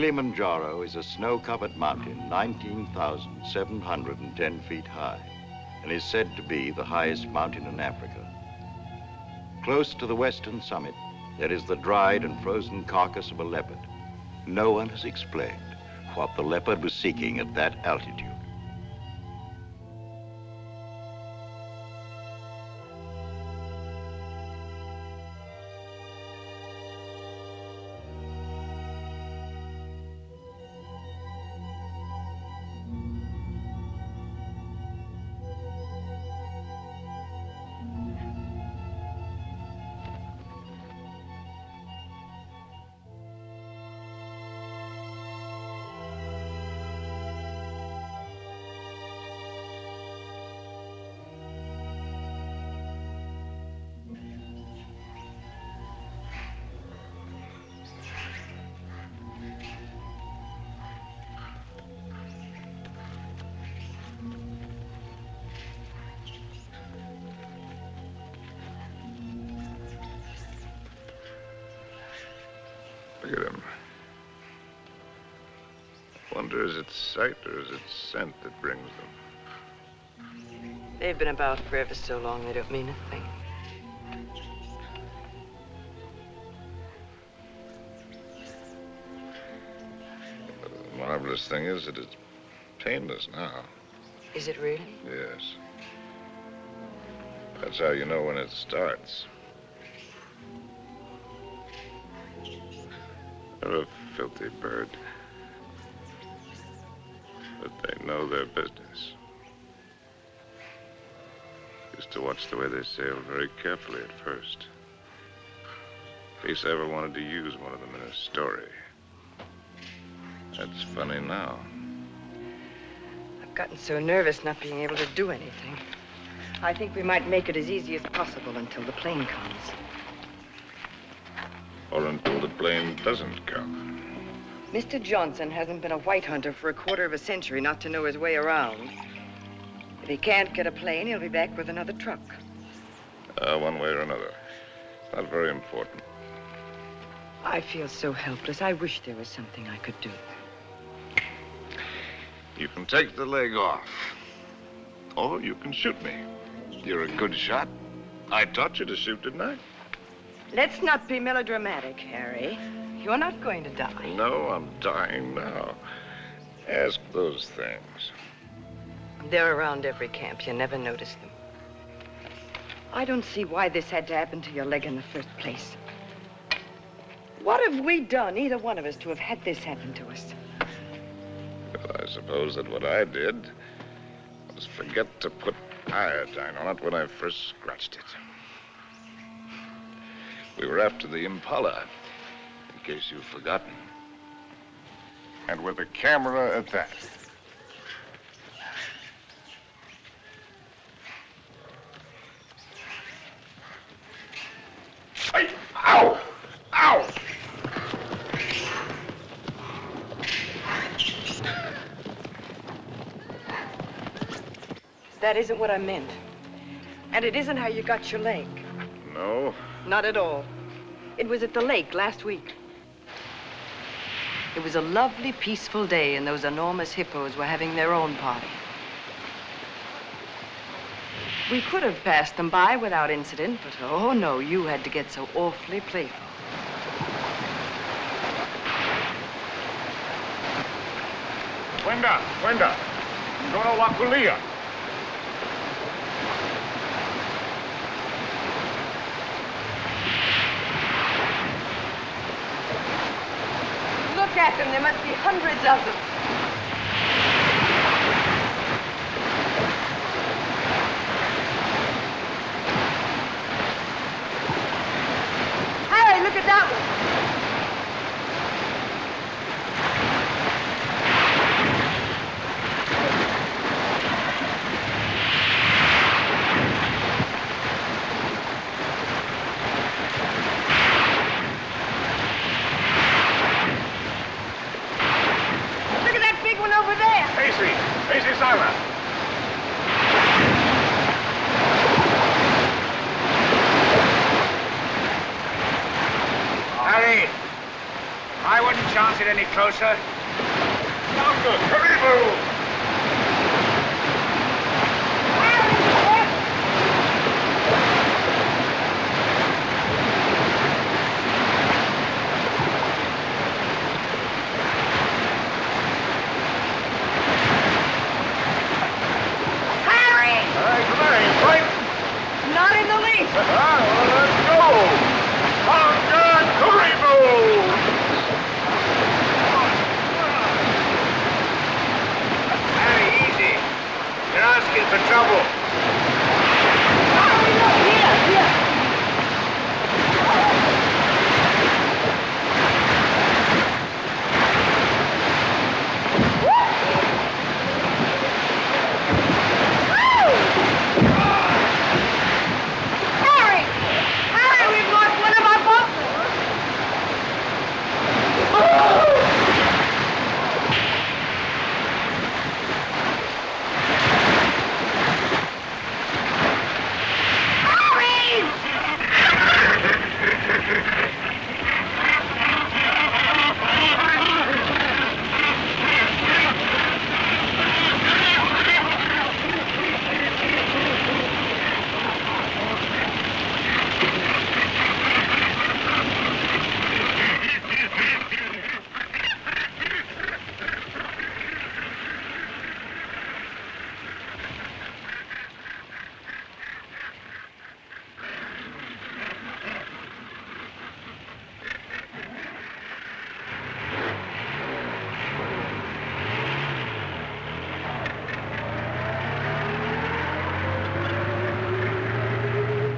Kilimanjaro is a snow-covered mountain 19,710 feet high and is said to be the highest mountain in Africa. Close to the western summit, there is the dried and frozen carcass of a leopard. No one has explained what the leopard was seeking at that altitude. Look at him. I wonder, is it sight or is it scent that brings them? They've been about for ever so long, they don't mean a thing. The marvelous thing is that it's painless now. Is it really? Yes. That's how you know when it starts. They're a filthy bird. But they know their business. Used to watch the way they sail very carefully at first. In case I ever wanted to use one of them in a story. That's funny now. I've gotten so nervous not being able to do anything. I think we might make it as easy as possible until the plane comes. Or until the plane doesn't come. Mr. Johnson hasn't been a white hunter for a quarter of a century not to know his way around. If he can't get a plane, he'll be back with another truck. One way or another. Not very important. I feel so helpless. I wish there was something I could do. You can take the leg off. Or you can shoot me. You're a good shot. I taught you to shoot, didn't I? Let's not be melodramatic, Harry. You're not going to die. No, I'm dying now. Ask those things. They're around every camp. You never notice them. I don't see why this had to happen to your leg in the first place. What have we done, either one of us, to have had this happen to us? Well, I suppose that what I did was forget to put iodine on it when I first scratched it. We were after the Impala, in case you've forgotten. And with a camera at that. Hey! Ow! Ow! That isn't what I meant. And it isn't how you got your leg. No? Not at all. It was at the lake last week. It was a lovely, peaceful day, and those enormous hippos were having their own party. We could have passed them by without incident, but oh no, you had to get so awfully playful. Wenda, Dona Wakulia. Look at them, there must be hundreds of them. Harry, look at that one. Easy, Simon. closer. Longer. Hurry, move. Let's go! On guard, hurry, move! Very easy. You're asking for trouble. Here.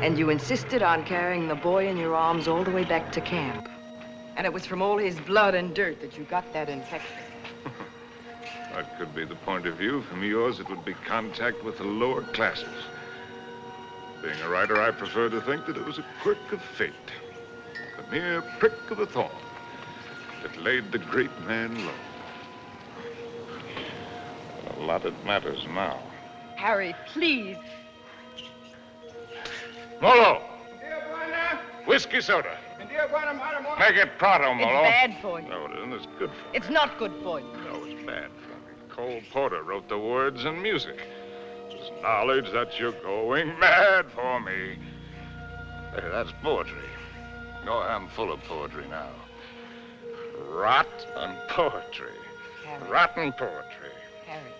And you insisted on carrying the boy in your arms all the way back to camp. And it was from all his blood and dirt that you got that infection. That could be the point of view. From yours, it would be contact with the lower classes. Being a writer, I prefer to think that it was a quirk of fate. A mere prick of a thorn that laid the great man low. A lot it matters now. Harry, please. Molo! Whiskey soda. Make it pronto, Molo. It's bad for you. No, it isn't. It's good for me. It's not good for you. No, it's bad for me. Cole Porter wrote the words and music. There's knowledge that you're going mad for me. Hey, that's poetry. Oh, I'm full of poetry now. Rotten poetry. Harry. Rotten poetry. Harry,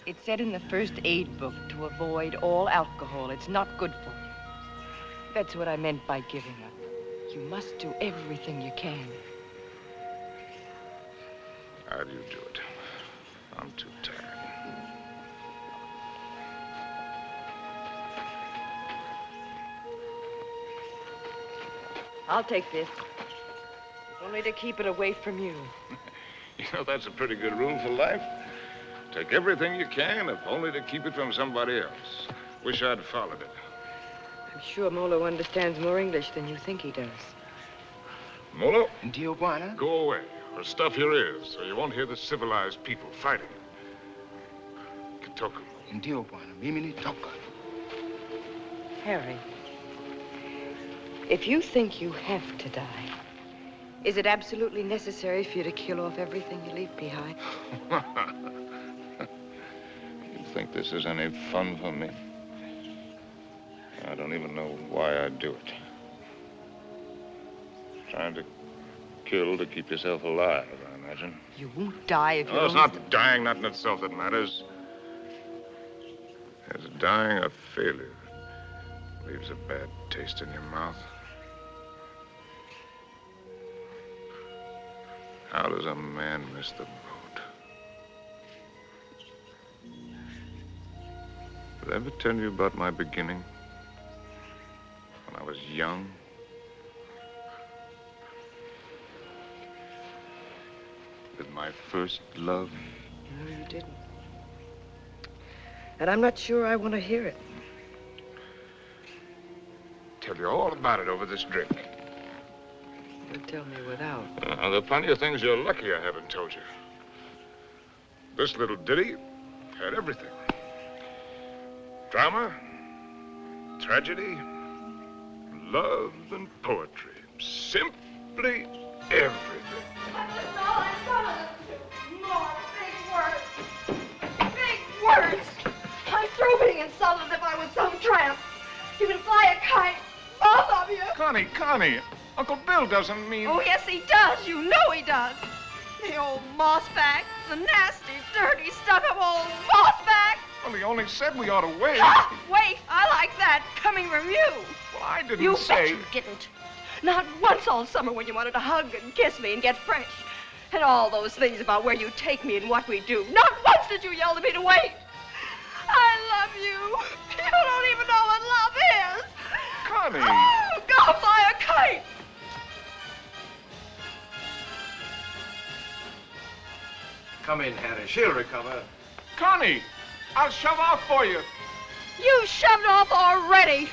it said in the first aid book to avoid all alcohol. It's not good for you. That's what I meant by giving up. You must do everything you can. How do you do it? I'm too tired. I'll take this. Only to keep it away from you. You know, that's a pretty good rule for life. Take everything you can, if only to keep it from somebody else. Wish I'd followed it. I'm sure Molo understands more English than you think he does. Molo, Tijuana? go away, or stuff your ears, so you won't hear the civilized people fighting. Kitoko. Tijuana, mimi toka. Harry, if you think you have to die, is it absolutely necessary for you to kill off everything you leave behind? You think this is any fun for me? I don't even know why I do it. Trying to kill to keep yourself alive, I imagine. You won't die if you No, it's don't... not dying, not in itself that matters. It's dying a failure. Leaves a bad taste in your mouth. How does a man miss the boat? Did I ever tell you about my beginning? When I was young? With my first love? No, you didn't. And I'm not sure I want to hear it. Tell you all about it over this drink. You'll tell me without. There are plenty of things you're lucky I haven't told you. This little ditty had everything. Drama, tragedy, love, and poetry. Simply everything. That's all I want to do. More big words. Big words. I'm through being insulted as if I was some tramp. You can fly a kite, both of you. Connie, Uncle Bill doesn't mean... Oh, yes, he does. You know he does. The old mossback, the nasty, dirty, stuck-up old mossback. Well, he only said we ought to wait. Ah, wait, I like that, coming from you. Well, I didn't You say... bet you didn't. Not once all summer when you wanted to hug and kiss me and get fresh. And all those things about where you take me and what we do. Not once did you yell to me to wait. I love you. You don't even know what love is. Connie. Oh, go fly a kite. Come in, Harry. She'll recover. Connie, I'll shove off for you. You shoved off already.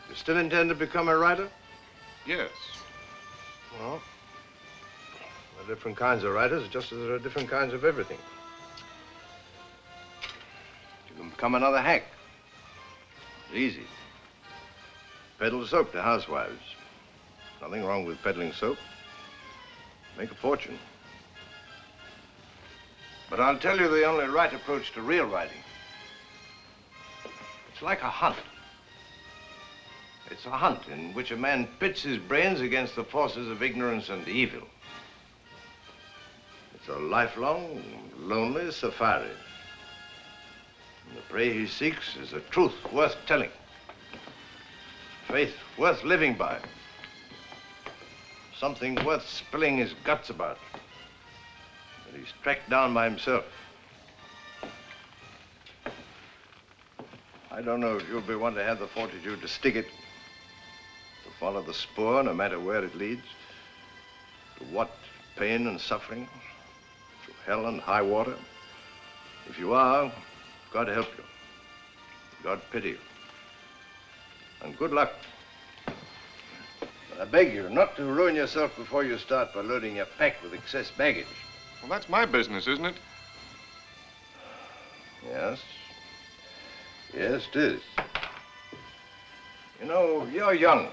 You still intend to become a writer? Yes. Well, there are different kinds of writers, just as there are different kinds of everything. You can become another hack. It's easy. Peddle soap to housewives. Nothing wrong with peddling soap. Make a fortune. But I'll tell you the only right approach to real writing. It's like a hunt. It's a hunt in which a man pits his brains against the forces of ignorance and evil. It's a lifelong, lonely safari. And the prey he seeks is a truth worth telling. Faith worth living by. Something worth spilling his guts about. That he's tracked down by himself. I don't know if you'll be one to have the fortitude to stick it. To follow the spoor, no matter where it leads. To what pain and suffering. To hell and high water. If you are, God help you. God pity you. And good luck. But I beg you not to ruin yourself before you start by loading your pack with excess baggage. Well, that's my business, isn't it? Yes. Yes, it is. You know, you're young.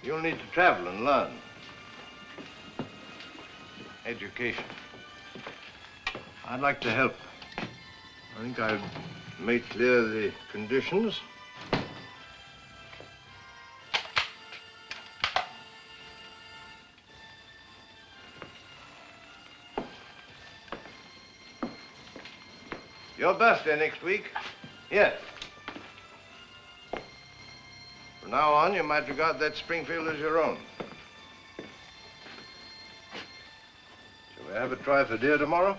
You'll need to travel and learn. Education. I'd like to help. I think I've made clear the conditions. Your birthday next week. Here. From now on, you might regard that Springfield as your own. Shall we have a try for deer tomorrow?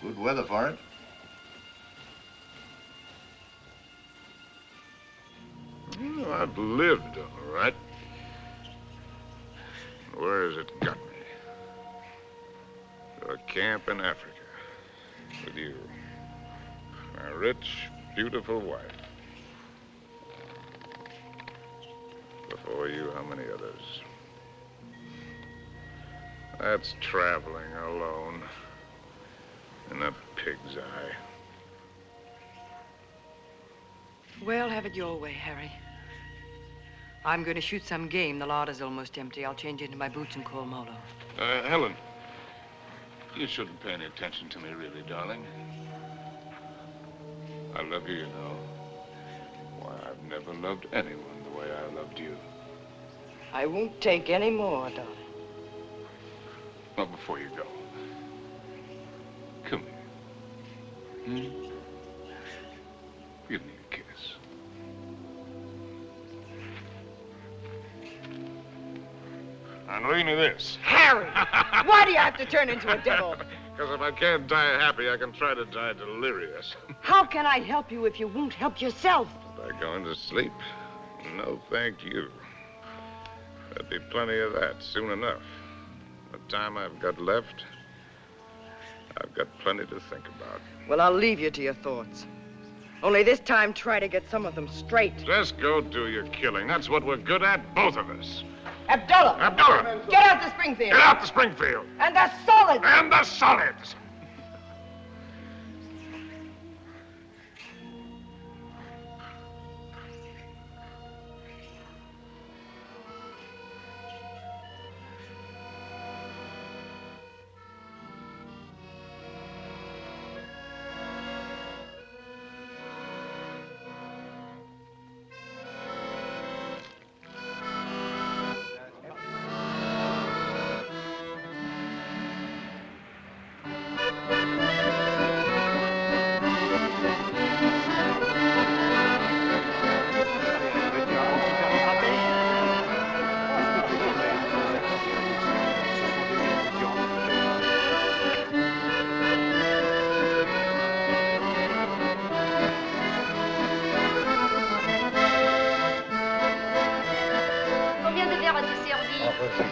Good weather for it. Well, I've lived all right. Where has it got me? To a camp in Africa with you. My rich, beautiful wife. Before you, how many others? That's traveling alone in a pig's eye. Well, have it your way, Harry. I'm going to shoot some game. The larder's almost empty. I'll change into my boots and call Molo. Helen, you shouldn't pay any attention to me, really, darling. I love you, you know. Why, I've never loved anyone the way I loved you. I won't take any more, darling. Well, before you go, come here. Give me a kiss. And read me this. Harry! Why do you have to turn into a devil? Because if I can't die happy, I can try to die delirious. How can I help you if you won't help yourself? By going to sleep? No, thank you. There'll be plenty of that soon enough. The time I've got left, I've got plenty to think about. Well, I'll leave you to your thoughts. Only this time, try to get some of them straight. Just go do your killing. That's what we're good at, both of us. Abdullah! Abdullah! Get out to Springfield! Get out to Springfield! And the solids! And the solids!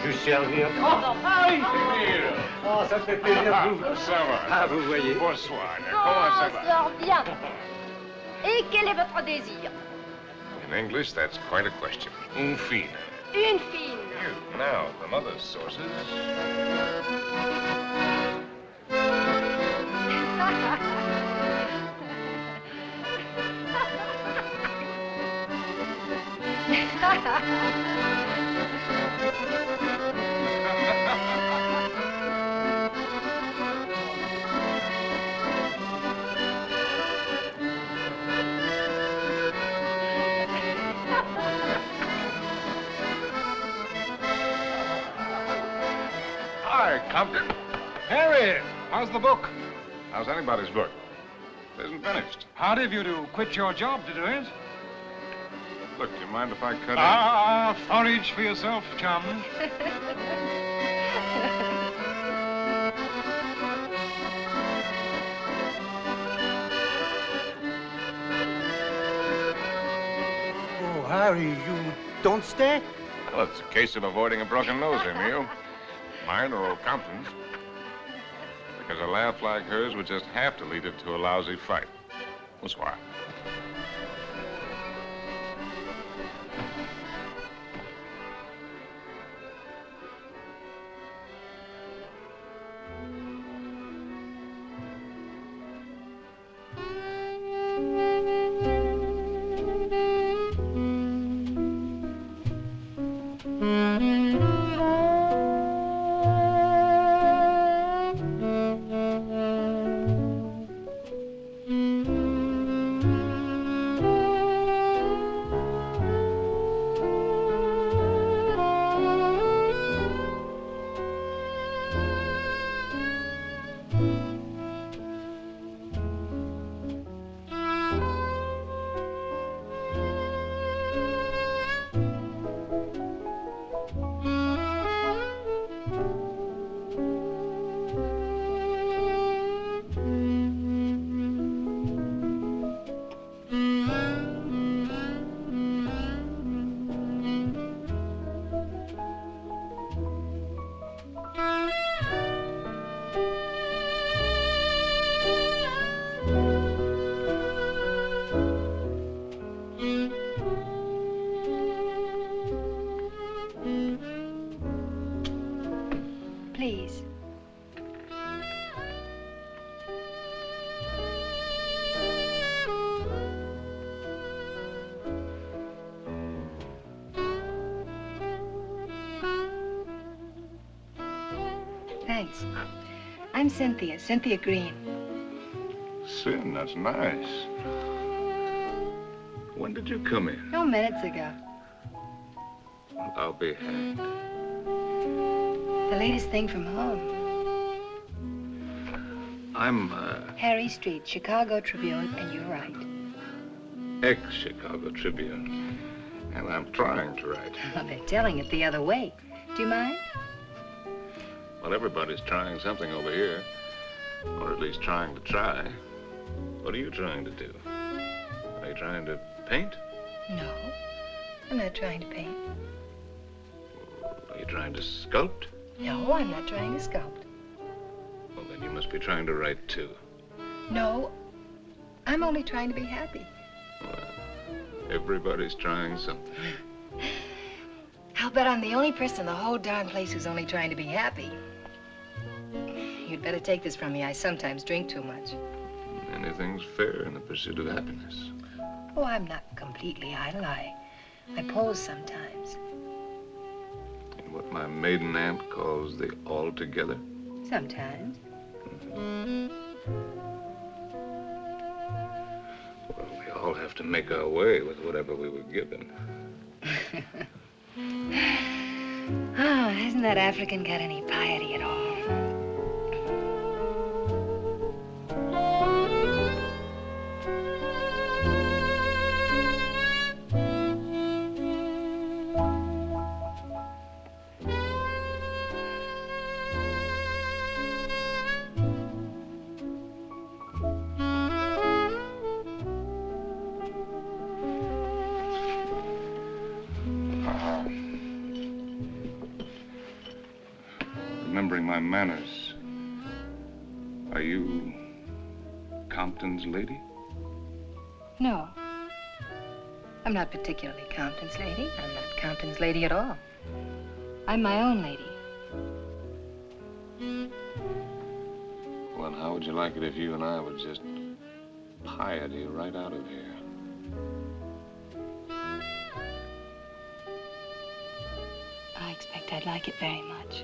Juste servir. Oh, ça fait plaisir. Ça va. Ah, vous voyez. Bonsoir. Comment ça va? Sors bien. Et quel est votre désir? In English, that's quite a question. Une fine. Une fine. Now, from other sources. Hi, Compton. Harry, how's the book? How's anybody's book? It isn't finished. Hard of you to quit your job to do it. Look, do you mind if I cut Forage for yourself, chum. Oh, Harry, you don't stay? Well, it's a case of avoiding a broken nose, Emil. Mine or Compton's. Because a laugh like hers would just have to lead it to a lousy fight. Bonsoir. Please. Thanks. I'm Cynthia Green. Sin, that's nice. When did you come in? No, minutes ago. Well, I'll be hanged. The latest thing from home. I'm, Harry Street, Chicago Tribune, and you're right. ex-Chicago Tribune. And I'm trying to write. Well, they're telling it the other way. Do you mind? Well, everybody's trying something over here. Or at least trying to try. What are you trying to do? Are you trying to paint? No, I'm not trying to paint. Are you trying to sculpt? No, I'm not trying to sculpt. Well, then you must be trying to write, too. No, I'm only trying to be happy. Well, everybody's trying something. I'll bet I'm the only person in the whole darn place who's only trying to be happy. You'd better take this from me. I sometimes drink too much. Anything's fair in the pursuit of happiness. Oh, I'm not completely idle. I pose sometimes. In what my maiden aunt calls the altogether. Sometimes. Well, we all have to make our way with whatever we were given. Oh, hasn't that African got any piety at all? Remembering my manners, are you Compton's lady? No. I'm not particularly Compton's lady. I'm not Compton's lady at all. I'm my own lady. Well, how would you like it if you and I would just piety right out of here? I expect I'd like it very much.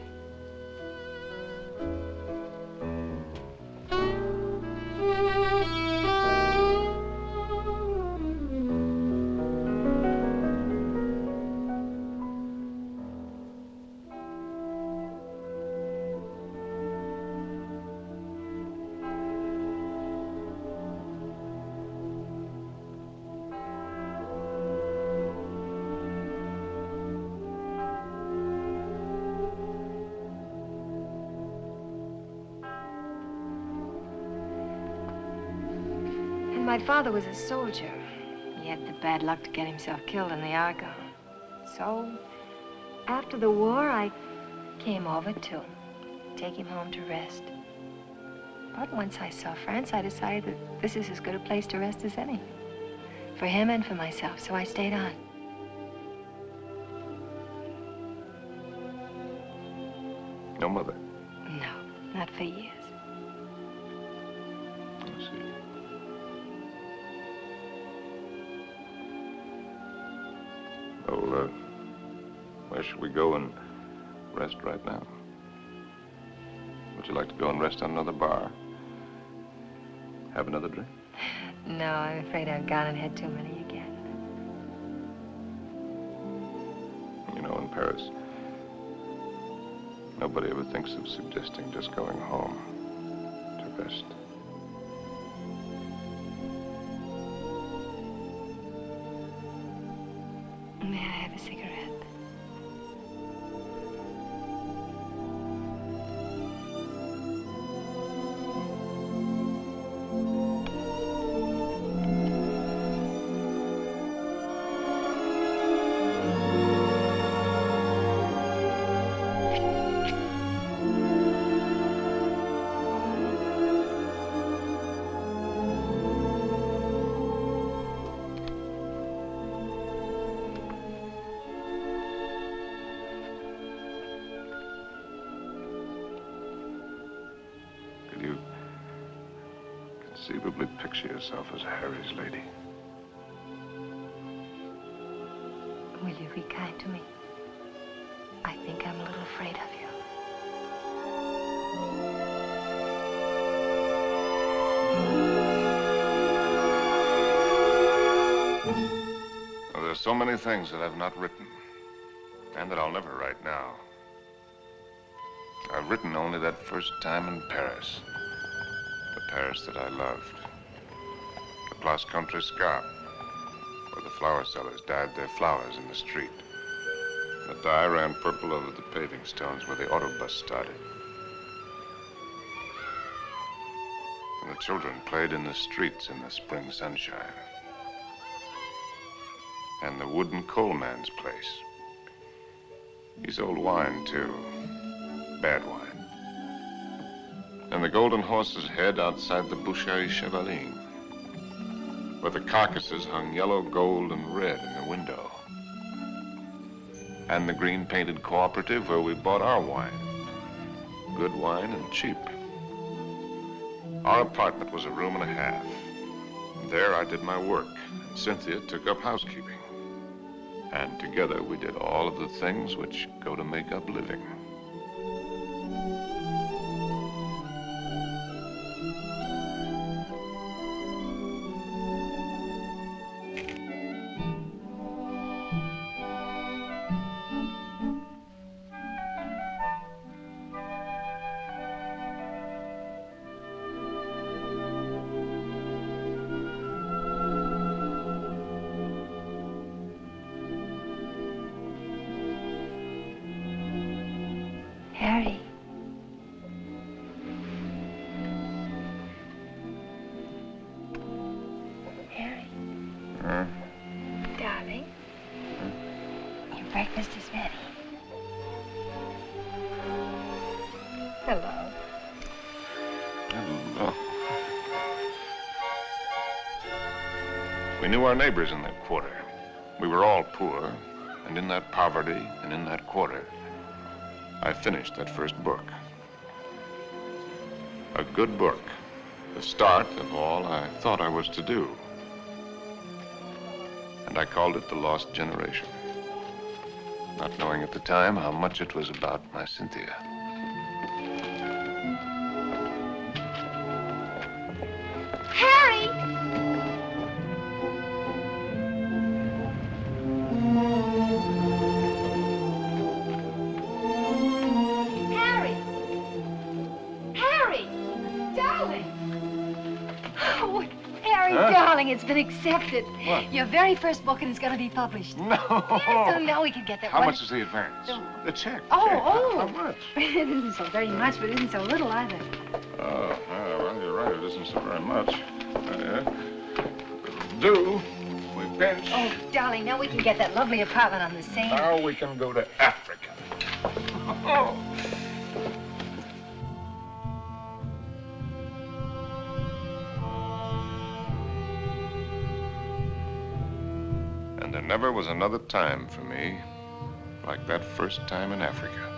My father was a soldier. He had the bad luck to get himself killed in the Argonne. So, after the war, I came over to take him home to rest. But once I saw France, I decided that this is as good a place to rest as any. For him and for myself, so I stayed on. No mother? No, not for years. I see. Well, where should we go and rest right now? Would you like to go and rest on another bar? Have another drink? No, I'm afraid I've gone and had too many again. You know, in Paris, nobody ever thinks of suggesting just going home to rest. May I have a cigarette? Conceivably picture yourself as Harry's lady. Will you be kind to me? I think I'm a little afraid of you. Well, there's so many things that I've not written, and that I'll never write now. I've written only that first time in Paris. The Paris that I loved. The Place Contrescarpe, where the flower sellers dyed their flowers in the street. The dye ran purple over the paving stones where the autobus started. And the children played in the streets in the spring sunshine. And the wooden coalman's place. He sold wine, too. Bad wine. And the Golden Horse's head outside the Boucherie Chevaline. where the carcasses hung yellow, gold, and red in the window. And the green-painted cooperative where we bought our wine. Good wine and cheap. Our apartment was a room and a half. There I did my work, and Cynthia took up housekeeping. And together we did all of the things which go to make up living. Harry. Harry. Darling. Your breakfast is ready. Hello. Hello. We knew our neighbors in that quarter. We were all poor, and in that poverty and in that quarter, I finished that first book. A good book, the start of all I thought I was to do. And I called it The Lost Generation, not knowing at the time how much it was about my Cynthia. Harry! Harry! Harry! Darling! Oh, Harry, darling, it's been accepted. What? Your very first book, and it's going to be published. No! So now we can get that How one. much is the advance? No. The check. Oh, check. oh. How much? It isn't so very much, but it isn't so little either. Oh, well, you're right. It isn't so very much. Do. We pinch. Oh, darling, now we can get that lovely apartment on the Seine. Now we can go to Africa. Oh. And there never was another time for me like that first time in Africa.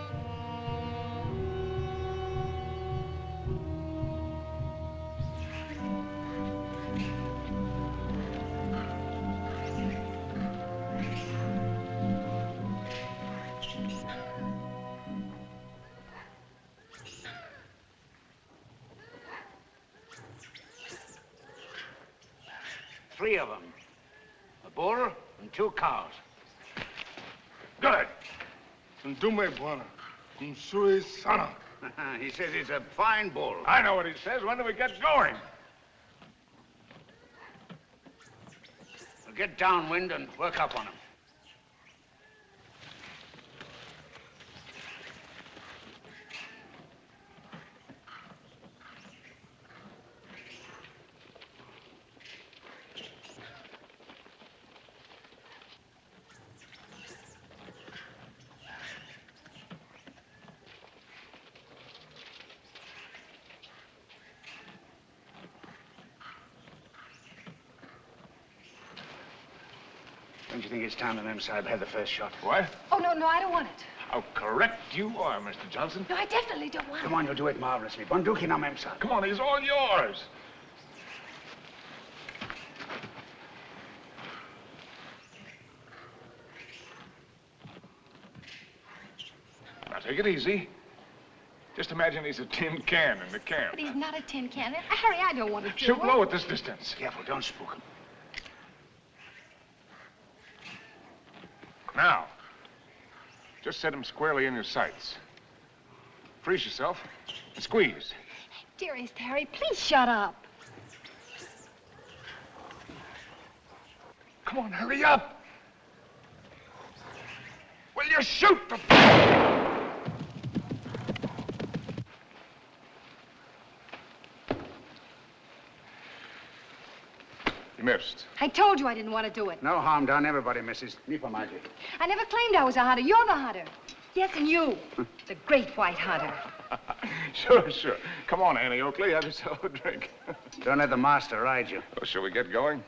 Three of them. A bull and 2 cows. Good. Ndume bwana. Msui sana. He says he's a fine bull. I know what he says. When do we get going? We'll get downwind and work up on him. Don't you think it's time the Mem Sahib had the first shot? What? Oh, no, I don't want it. How correct you are, Mr. Johnson. No, I definitely don't want Come on, you'll do it marvelously. Bunduki now, Mem Sahib. Come on, he's all yours. Now, take it easy. Just imagine he's a tin can in the camp. But he's not a tin can. Harry, I don't want to do Shoot it. low at this distance. Careful, don't spook him. Now, just set him squarely in your sights. Freeze yourself and squeeze. Dearest Harry, please shut up. Come on, hurry up. Will you shoot the... You missed. I told you I didn't want to do it. No harm done. Everybody misses. Me for magic. I never claimed I was a hunter. You're the hunter. Yes, and you, the great white hunter. Sure. Come on, Annie Oakley. Have yourself a drink. Don't let the master ride you. Well, shall we get going?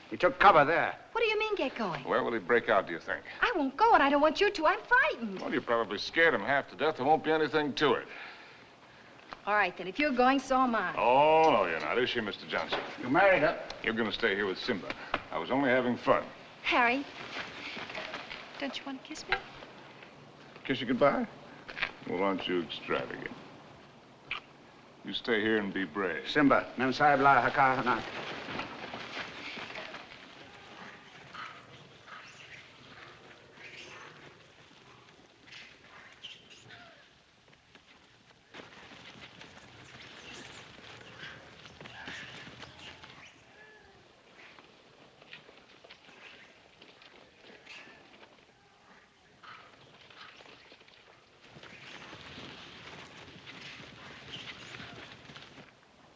He took cover there. What do you mean, get going? Where will he break out, do you think? I won't go, and I don't want you to. I'm frightened. Well, you probably scared him half to death. There won't be anything to it. All right, then. If you're going, so am I. Oh, no, you're not. Is she, Mr. Johnson? You married her. You're going to stay here with Simba. I was only having fun. Harry, don't you want to kiss me? Kiss you goodbye? Well, aren't you extravagant? You stay here and be brave. Simba, mem sahib la haka na.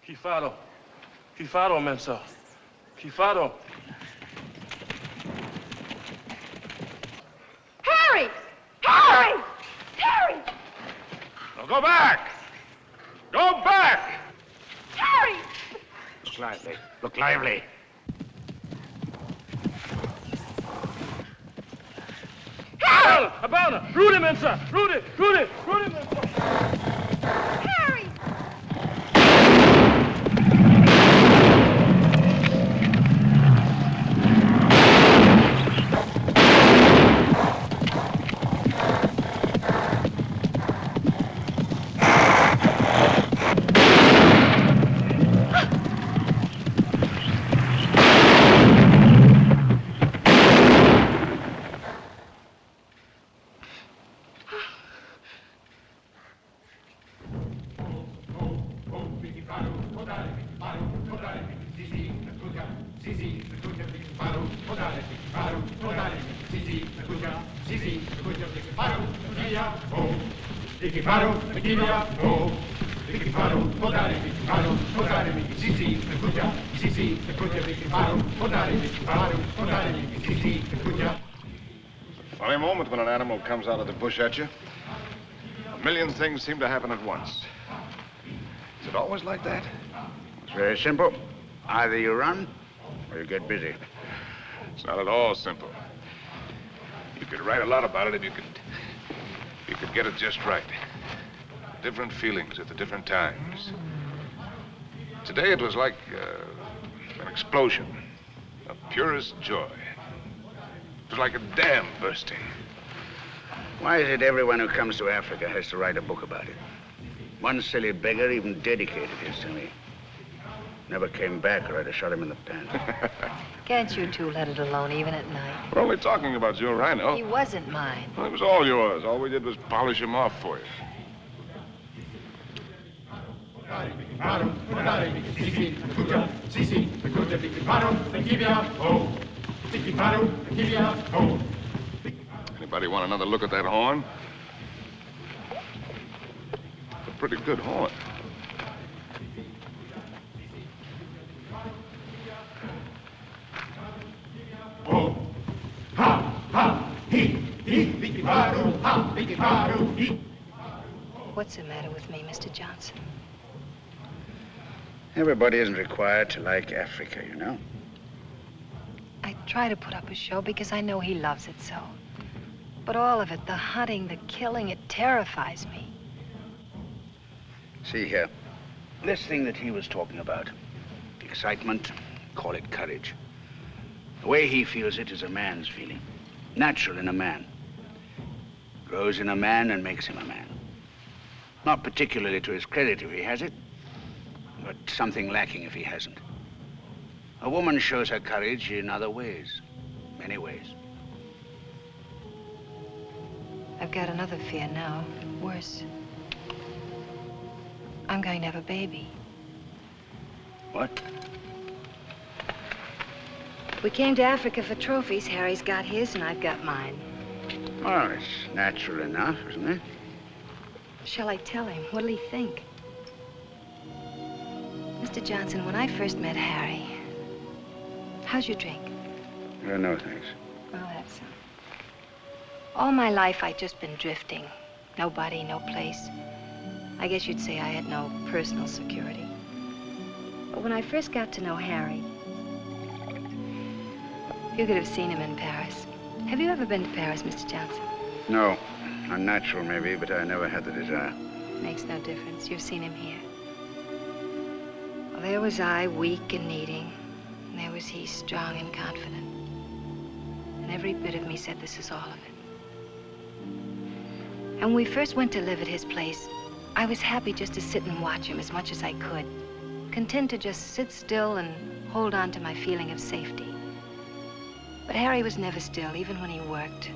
Kifado. Kifado, Mensa. Kifado. Harry! Harry! Harry! Now go back! Go back! Harry! Look lively. Look lively. Harry! Abana! Rudy, Mensa! Rudy! Rudy! Rudy, Mensa! Harry! Funny moment when an animal comes out of the bush at you. A million things seem to happen at once. Is it always like that? It's very simple. Either you run or you get busy. It's not at all simple. You could write a lot about it if you could get it just right. Different feelings at the different times. Today it was like an explosion of purest joy. It was like a dam bursting. Why is it everyone who comes to Africa has to write a book about it? One silly beggar even dedicated his to me. Never came back or I'd have shot him in the pants. Can't you two let it alone, even at night? We're only talking about your rhino. He wasn't mine. Well, it was all yours. All we did was polish him off for you. Anybody want another look at that horn? It's a pretty good horn. What's the matter with me, Mr. Johnson? Everybody isn't required to like Africa, you know. I try to put up a show because I know he loves it so. But all of it, the hunting, the killing, it terrifies me. See here, this thing that he was talking about, excitement, call it courage. The way he feels it is a man's feeling, natural in a man. Grows in a man and makes him a man. Not particularly to his credit if he has it, but something lacking if he hasn't. A woman shows her courage in other ways, many ways. I've got another fear now, worse. I'm going to have a baby. What? We came to Africa for trophies. Harry's got his and I've got mine. Well, it's natural enough, isn't it? Shall I tell him? What'll he think? Mr. Johnson, when I first met Harry, how's your drink? No, thanks. Well, that's some. All my life, I'd just been drifting. Nobody, no place. I guess you'd say I had no personal security. But when I first got to know Harry, You could have seen him in Paris. Have you ever been to Paris, Mr. Johnson? No. Unnatural, maybe, but I never had the desire. Makes no difference. You've seen him here. Well, there was I, weak and needing. And there was he, strong and confident. And every bit of me said this is all of it. And when we first went to live at his place, I was happy just to sit and watch him as much as I could. Content to just sit still and hold on to my feeling of safety. But Harry was never still, even when he worked.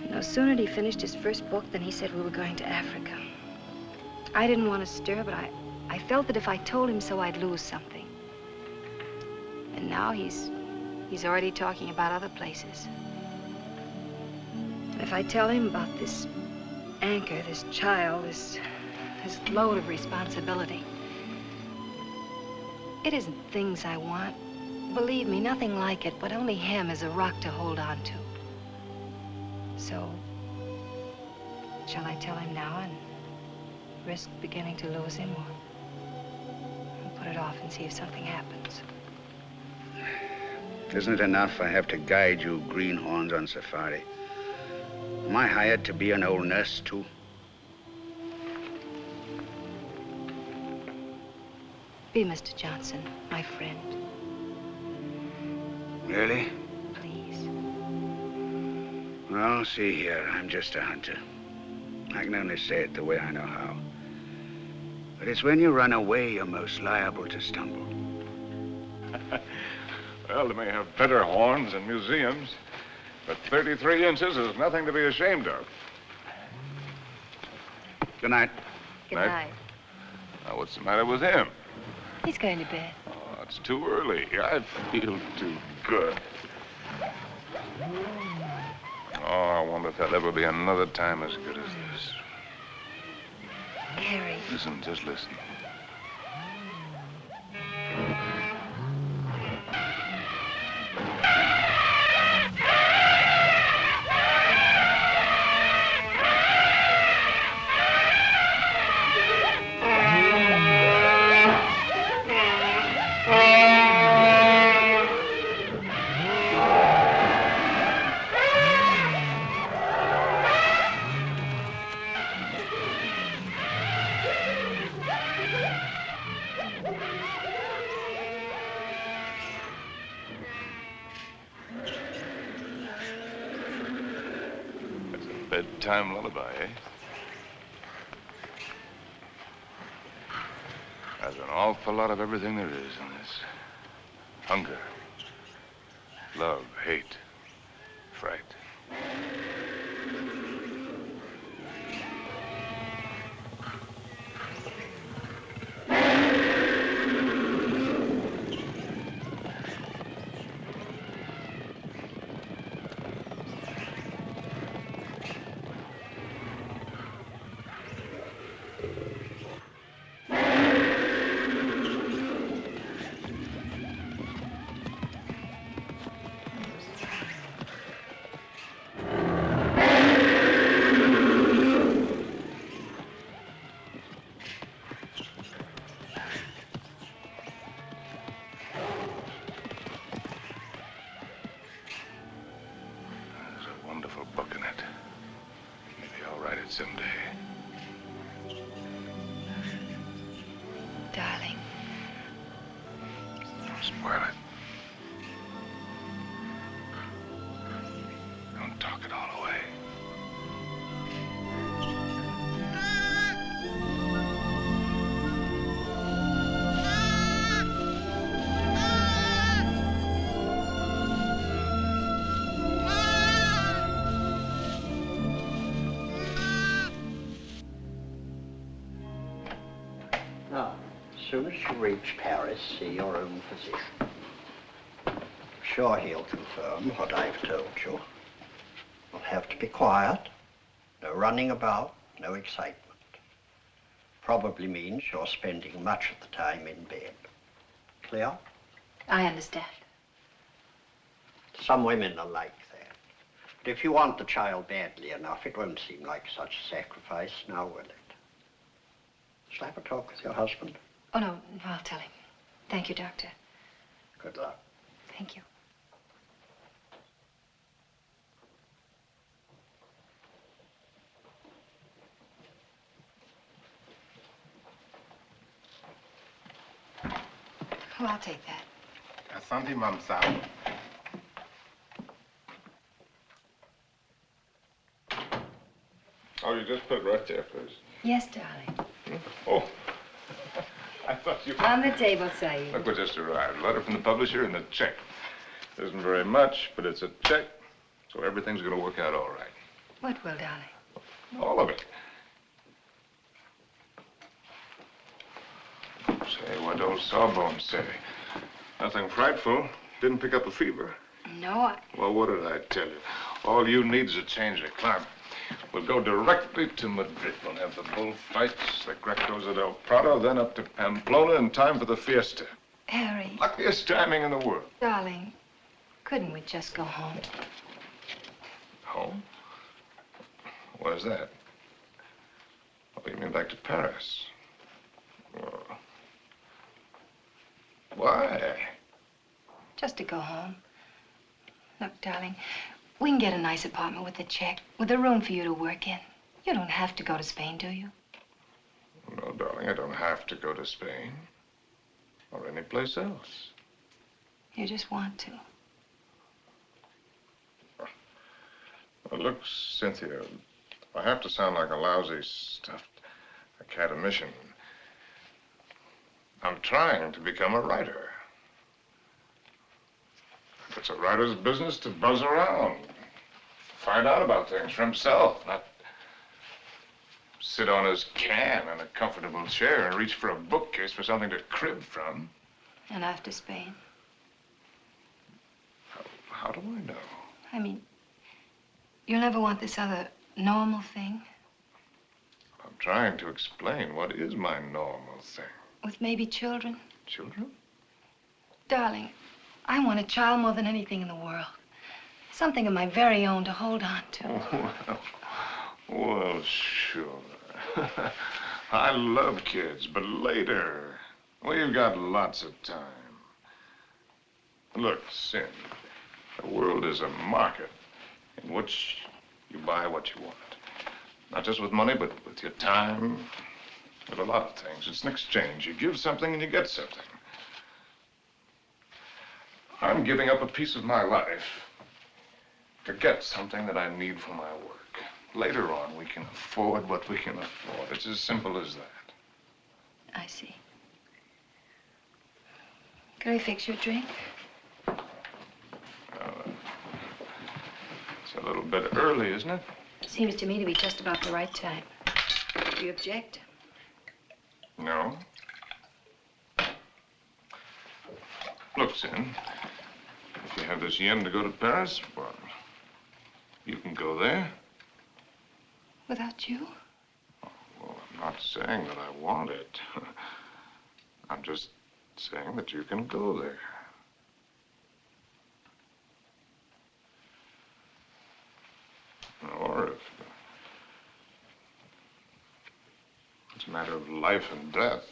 No sooner had he finished his first book than he said we were going to Africa. I didn't want to stir, but I felt that if I told him so, I'd lose something. And now he's already talking about other places. And if I tell him about this anchor, this child, this load of responsibility, it isn't things I want. Believe me, nothing like it, but only him as a rock to hold on to. So, shall I tell him now and risk beginning to lose him, or put it off and see if something happens? Isn't it enough I have to guide you greenhorns on safari? Am I hired to be an old nurse, too? Be Mr. Johnson, my friend. Really? Please. Well, see here, I'm just a hunter. I can only say it the way I know how. But it's when you run away you're most liable to stumble. Well, they may have better horns in museums, but 33 inches is nothing to be ashamed of. Good night. Good night. Now, what's the matter with him? He's going to bed. Oh, it's too early. I feel too good. Oh, I wonder if there'll ever be another time as good as this. Harry. Listen, just listen. Bedtime lullaby, eh? There's an awful lot of everything there is in this. Hunger, love, hate, fright. Someday. Darling. Don't spoil it. Don't talk it all away. As soon as you reach Paris, see your own physician. Sure he'll confirm what I've told you. You'll have to be quiet, no running about, no excitement. Probably means you're spending much of the time in bed. Clear? I understand. Some women are like that. But if you want the child badly enough, it won't seem like such a sacrifice, now will it? Shall I have a talk with your husband? Oh, no, I'll tell him. Thank you, Doctor. Good luck. Thank you. Oh, I'll take that. Asante, Mam Sahib. Oh, you just put it right there, please. Yes, darling. Oh, I thought you... On the table, Saeed. Look what just arrived. Letter from the publisher and a check. It isn't very much, but it's a check, so everything's going to work out all right. What will, darling? All of it. Say, what old Sawbones say? Nothing frightful. Didn't pick up a fever. No, Well, what did I tell you? All you need is a change of climate. We'll go directly to Madrid. We'll have the bullfights, the Grecos at El Prado, then up to Pamplona in time for the fiesta. Harry. Luckiest timing in the world. Darling, couldn't we just go home? Home? What is that? Oh, you mean back to Paris? Oh. Why? Just to go home. Look, darling, we can get a nice apartment with a check, with a room for you to work in. You don't have to go to Spain, do you? No, darling, I don't have to go to Spain. Or any place else. You just want to. Well, look, Cynthia, I have to sound like a lousy, stuffed academician. I'm trying to become a writer. It's a writer's business to buzz around, find out about things for himself, not sit on his can in a comfortable chair and reach for a bookcase for something to crib from. And after Spain? How do I know? I mean, you'll never want this other normal thing? I'm trying to explain what is my normal thing. With maybe children? Children? Darling, I want a child more than anything in the world. Something of my very own to hold on to. Well, sure. I love kids, but later. We've got lots of time. Look, Sin, the world is a market in which you buy what you want. Not just with money, but with your time, with a lot of things. It's an exchange. You give something and you get something. I'm giving up a piece of my life to get something that I need for my work. Later on, we can afford what we can afford. It's as simple as that. I see. Can I fix you a drink? It's a little bit early, isn't it? Seems to me to be just about the right time. Do you object? No. Look, Sin, if you have this yen to go to Paris, well, you can go there. Without you? Well, I'm not saying that I want it. I'm just saying that you can go there. Or if it's a matter of life and death.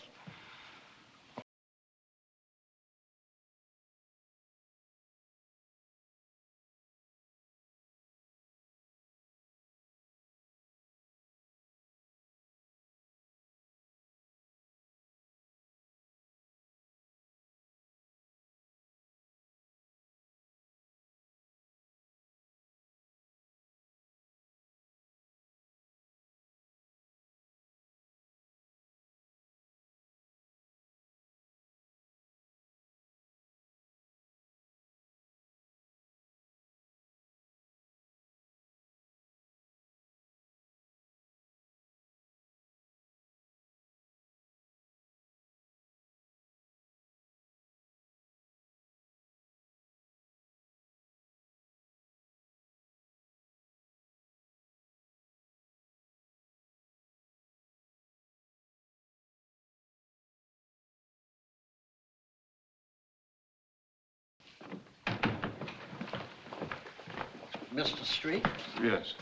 Mr. Street? Yes.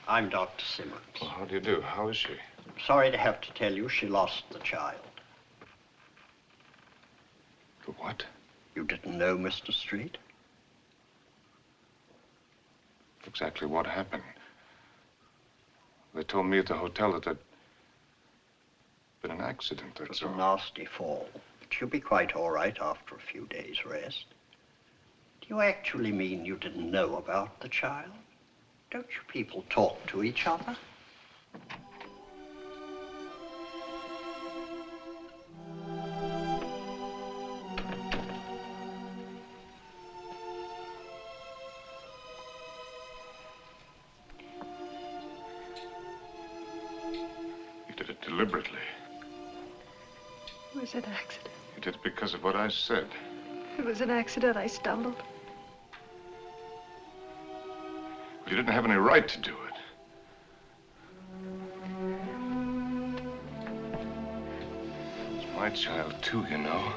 I'm Dr. Simmons. Well, how do you do? How is she? Sorry to have to tell you she lost the child. What? You didn't know, Mr. Street? Exactly what happened. They told me at the hotel that been an accident, It was that's a all. nasty fall, but you'll be quite all right after a few days' rest. Do you actually mean you didn't know about the child? Don't you people talk to each other? You did it deliberately. It was an accident. You did it because of what I said. It was an accident. I stumbled. You didn't have any right to do it. It's my child, too, you know.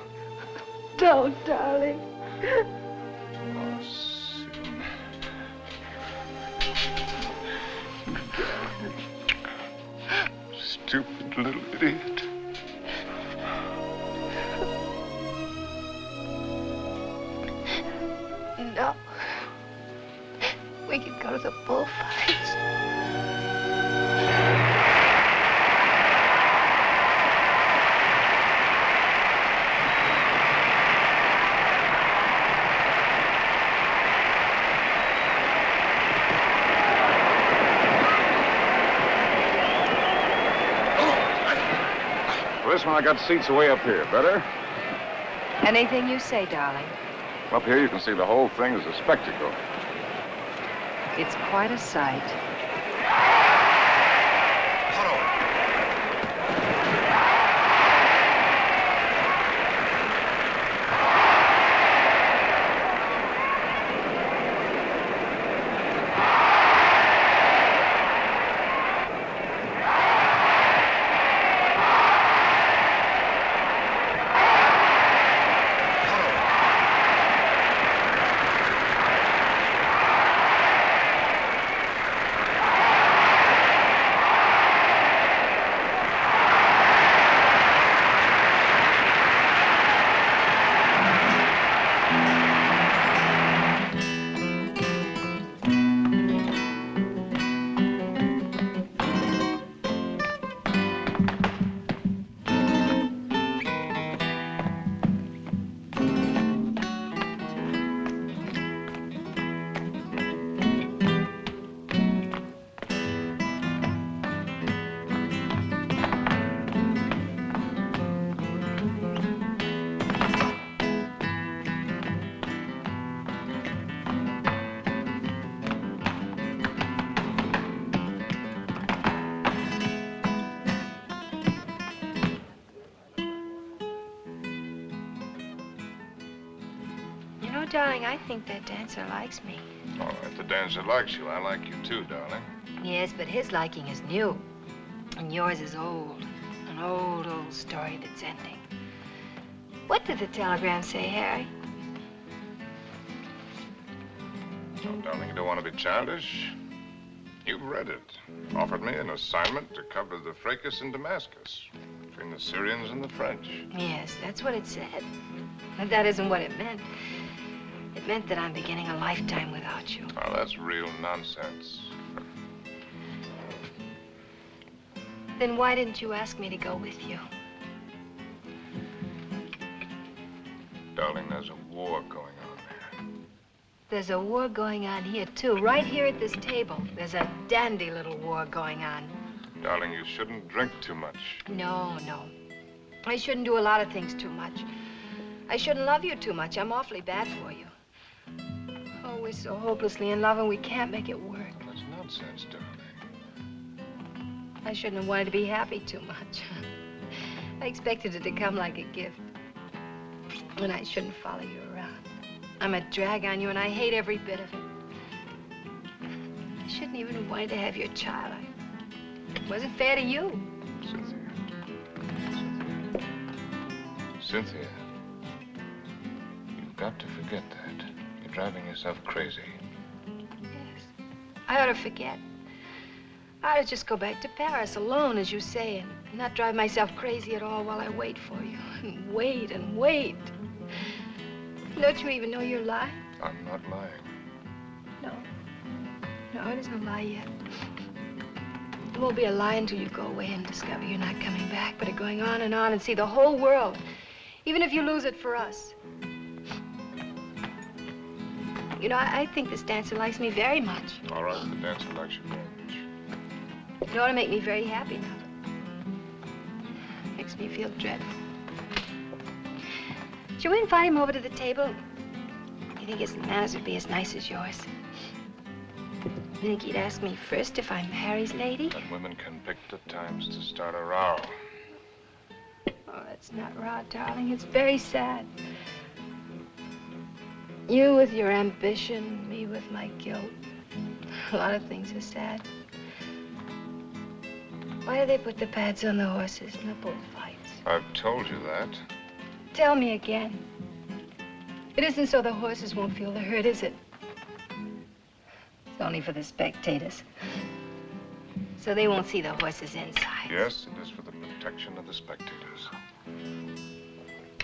Don't, darling. Oh, Sim. Stupid little idiot. No. We could go to the bullfights. For this one, I got seats way up here. Better? Anything you say, darling. Up here, you can see the whole thing as a spectacle. It's quite a sight. Darling, I think that dancer likes me. Oh, if the dancer likes you, I like you too, darling. Yes, but his liking is new. And yours is old. An old, old story that's ending. What did the telegram say, Harry? Oh, darling, you don't want to be childish. You've read it. Offered me an assignment to cover the fracas in Damascus between the Syrians and the French. Yes, that's what it said. But that isn't what it meant. It meant that I'm beginning a lifetime without you. Oh, that's real nonsense. Then why didn't you ask me to go with you? Darling, there's a war going on there. There's a war going on here, too. Right here at this table. There's a dandy little war going on. Darling, you shouldn't drink too much. No, no. I shouldn't do a lot of things too much. I shouldn't love you too much. I'm awfully bad for you. Oh, we're so hopelessly in love and we can't make it work. That's nonsense, darling. I shouldn't have wanted to be happy too much. I expected it to come like a gift. And I shouldn't follow you around. I'm a drag on you and I hate every bit of it. I shouldn't even have wanted to have your child. It wasn't fair to you. Cynthia, you've got to forget that. You're driving yourself crazy. Yes. I ought to forget. I ought to just go back to Paris alone, as you say, and not drive myself crazy at all while I wait for you. And wait and wait. Don't you even know you're lying? I'm not lying. No. No, it isn't a lie yet. It won't be a lie until you go away and discover you're not coming back, but are going on and see the whole world, even if you lose it for us. You know, I think this dancer likes me very much. All right, the dancer likes you very much. It ought to make me very happy now. Makes me feel dreadful. Shall we invite him over to the table? You think his manners would be as nice as yours? You think he'd ask me first if I'm Harry's lady? And women can pick the times to start a row. Oh, that's not raw, darling. It's very sad. You with your ambition, me with my guilt. A lot of things are sad. Why do they put the pads on the horses in the bullfights? I've told you that. Tell me again. It isn't so the horses won't feel the hurt, is it? It's only for the spectators. So they won't see the horses inside. Yes, it is for the protection of the spectators.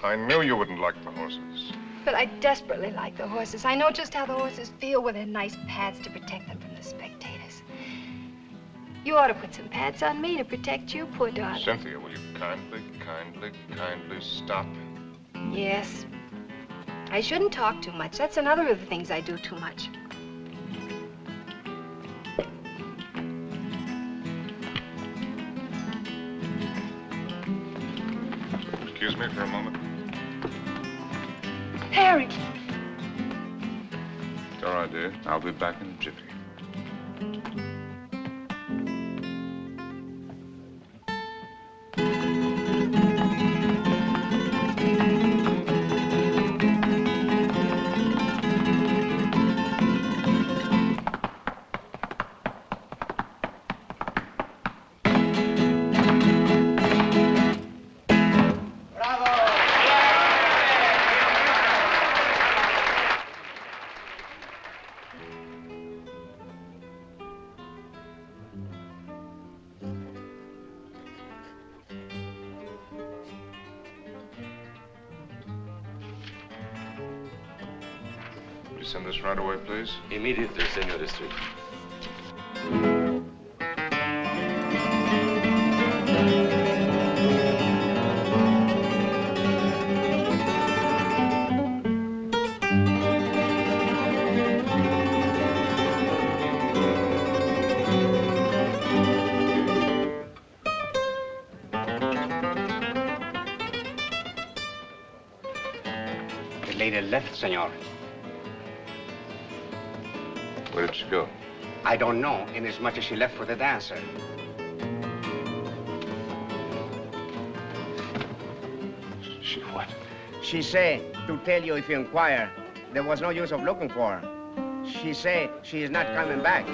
I knew you wouldn't like the horses. But I desperately like the horses. I know just how the horses feel with their nice pads to protect them from the spectators. You ought to put some pads on me to protect you, poor darling. Cynthia, will you kindly stop? Yes. I shouldn't talk too much. That's another of the things I do too much. Excuse me for a moment. Harry! It's all right, dear. I'll be back in a jiffy. Send this right away, please. Immediately, Senor District. The lady left, senor. Where did she go? I don't know, inasmuch as she left for the dancer. She what? She said to tell you if you inquire. There was no use of looking for her. She said she is not coming back.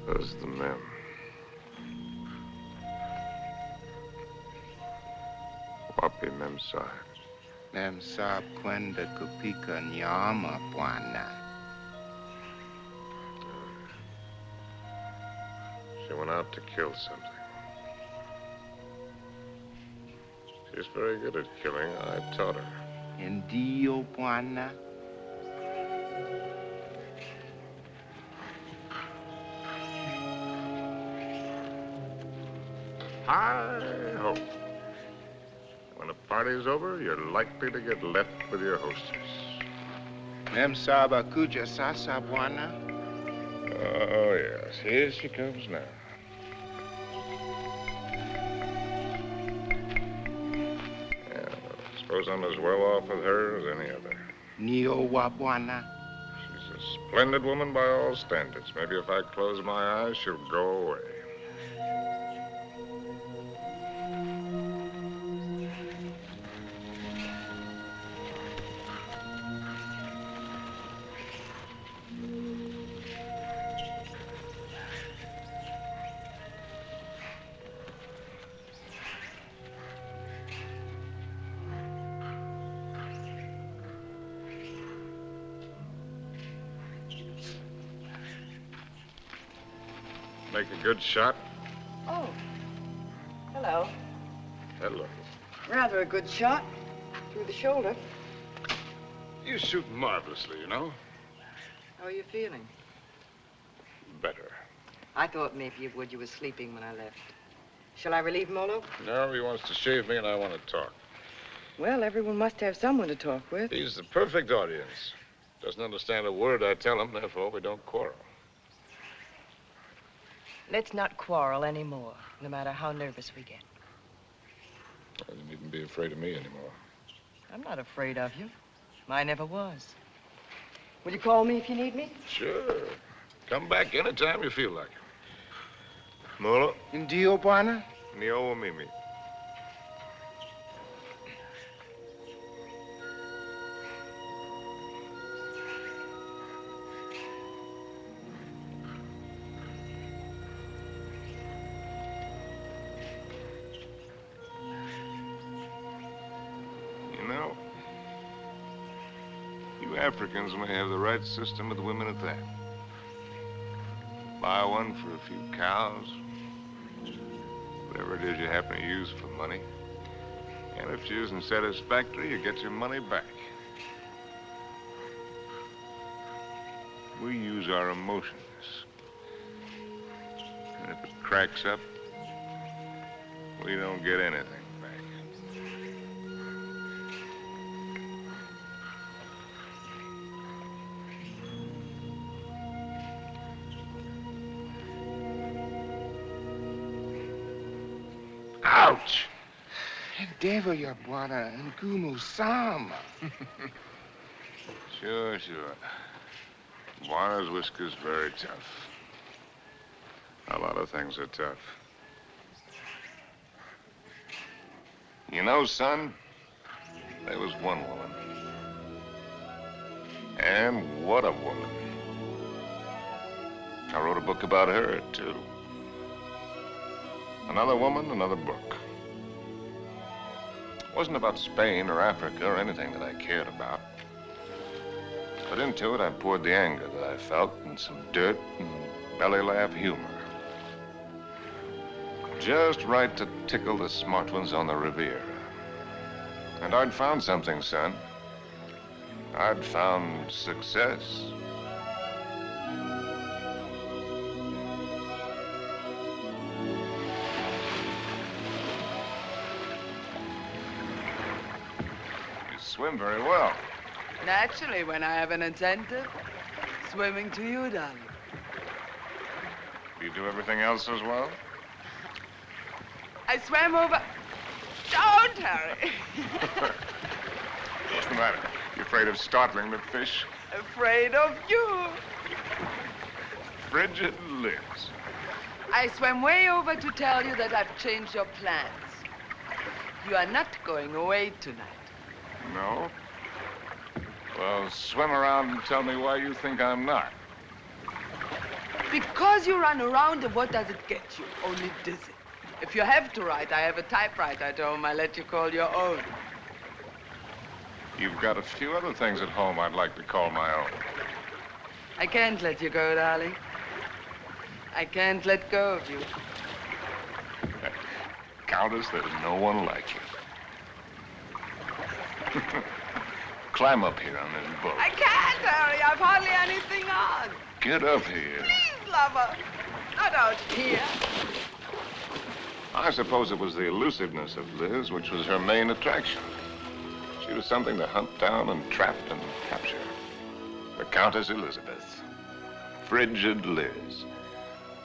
There's the men. Wapi Memsahib. Memsahib kwenda kupika nyama, bwana. She went out to kill something. She's very good at killing. I taught her. Ndio, bwana. I hope. When the party's over, you're likely to get left with your hostess. Memsahib akuja sasa, bwana. Oh, yes. Here she comes now. Yeah, I suppose I'm as well off with her as any other. Nio wa, bwana. She's a splendid woman by all standards. Maybe if I close my eyes, she'll go away. Make a good shot? Oh. Hello. Hello. Rather a good shot. Through the shoulder. You shoot marvelously, you know. How are you feeling? Better. I thought maybe you would. You were sleeping when I left. Shall I relieve Molo? No, he wants to shave me and I want to talk. Well, everyone must have someone to talk with. He's the perfect audience. Doesn't understand a word I tell him, therefore we don't quarrel. Let's not quarrel anymore, no matter how nervous we get. You needn't be afraid of me anymore. I'm not afraid of you. I never was. Will you call me if you need me? Sure. Come back anytime you feel like it. Molo? Indio, Buana? Nio Mimi. You know, you Africans may have the right system with women at that. Buy one for a few cows, whatever it is you happen to use for money. And if she isn't satisfactory, you get your money back. We use our emotions. And if it cracks up, we don't get anything back. Ouch! Endeavor, ya Buana, and Gumu Sama. Sure. Buana's whisker's very tough. A lot of things are tough. You know, son, there was one woman. And what a woman. I wrote a book about her, too. Another woman, another book. It wasn't about Spain or Africa or anything that I cared about. But into it, I poured the anger that I felt and some dirt and belly laugh humor. Just right to tickle the smart ones on the Riviera. And I'd found something, son. I'd found success. You swim very well. Naturally, when I have an incentive, swimming to you, darling. Do you do everything else as well? I swam over... Don't hurry. What's the matter? You afraid of startling the fish? Afraid of you. Frigid Liz. I swam way over to tell you that I've changed your plans. You are not going away tonight. No? Well, swim around and tell me why you think I'm not. Because you run around, and what does it get you? Only dizzy. If you have to write, I have a typewriter at home. I let you call your own. You've got a few other things at home I'd like to call my own. I can't let you go, darling. I can't let go of you. Countess, there's no one like you. Climb up here on this boat. I can't, Harry. I've hardly anything on. Get up here. Please, lover. Not out here. I suppose it was the elusiveness of Liz which was her main attraction. She was something to hunt down and trap and capture. The Countess Elizabeth. Frigid Liz.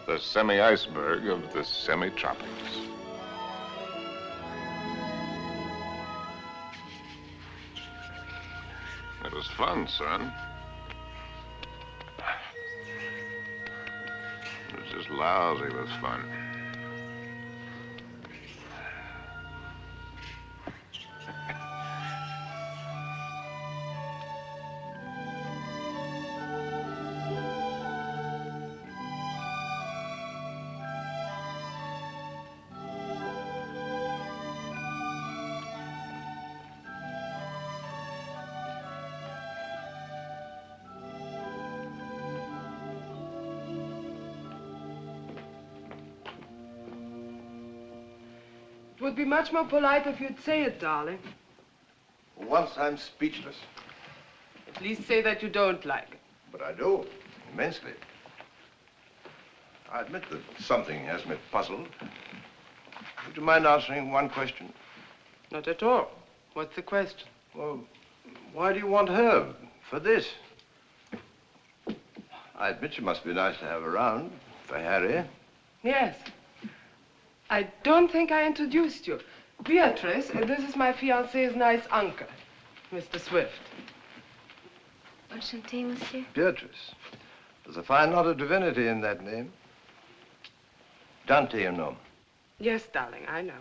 The semi-iceberg of the semi-tropics. It was fun, son. It was just lousy with fun. It would be much more polite if you'd say it, darling. Once I'm speechless. At least say that you don't like it. But I do, immensely. I admit that something has me puzzled. Would you mind answering one question? Not at all. What's the question? Well, why do you want her for this? I admit she must be nice to have around for Harry. Yes. I don't think I introduced you. Beatrice, this is my fiancé's nice uncle, Mr. Swift. Enchanté, monsieur. Beatrice. There's a fine lot of divinity in that name. Dante, you know. Yes, darling, I know.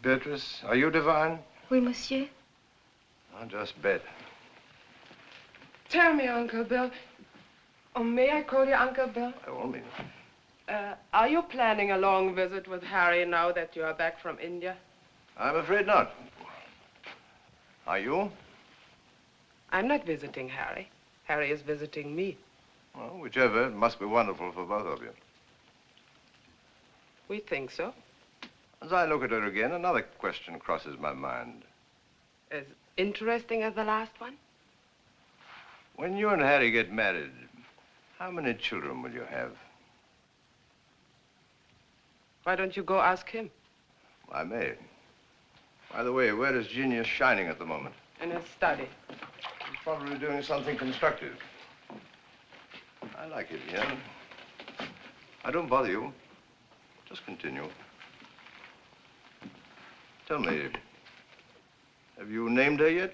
Beatrice, are you divine? Oui, monsieur. I'll just bet. Tell me, Uncle Bill. Oh, may I call you Uncle Bill? By all means. Are you planning a long visit with Harry now that you are back from India? I'm afraid not. Are you? I'm not visiting Harry. Harry is visiting me. Well, whichever, it must be wonderful for both of you. We think so. As I look at her again, another question crosses my mind. As interesting as the last one? When you and Harry get married, how many children will you have? Why don't you go ask him? I may. By the way, where is Genius shining at the moment? In his study. He's probably doing something constructive. I like it here. I don't bother you. Just continue. Tell me, have you named her yet?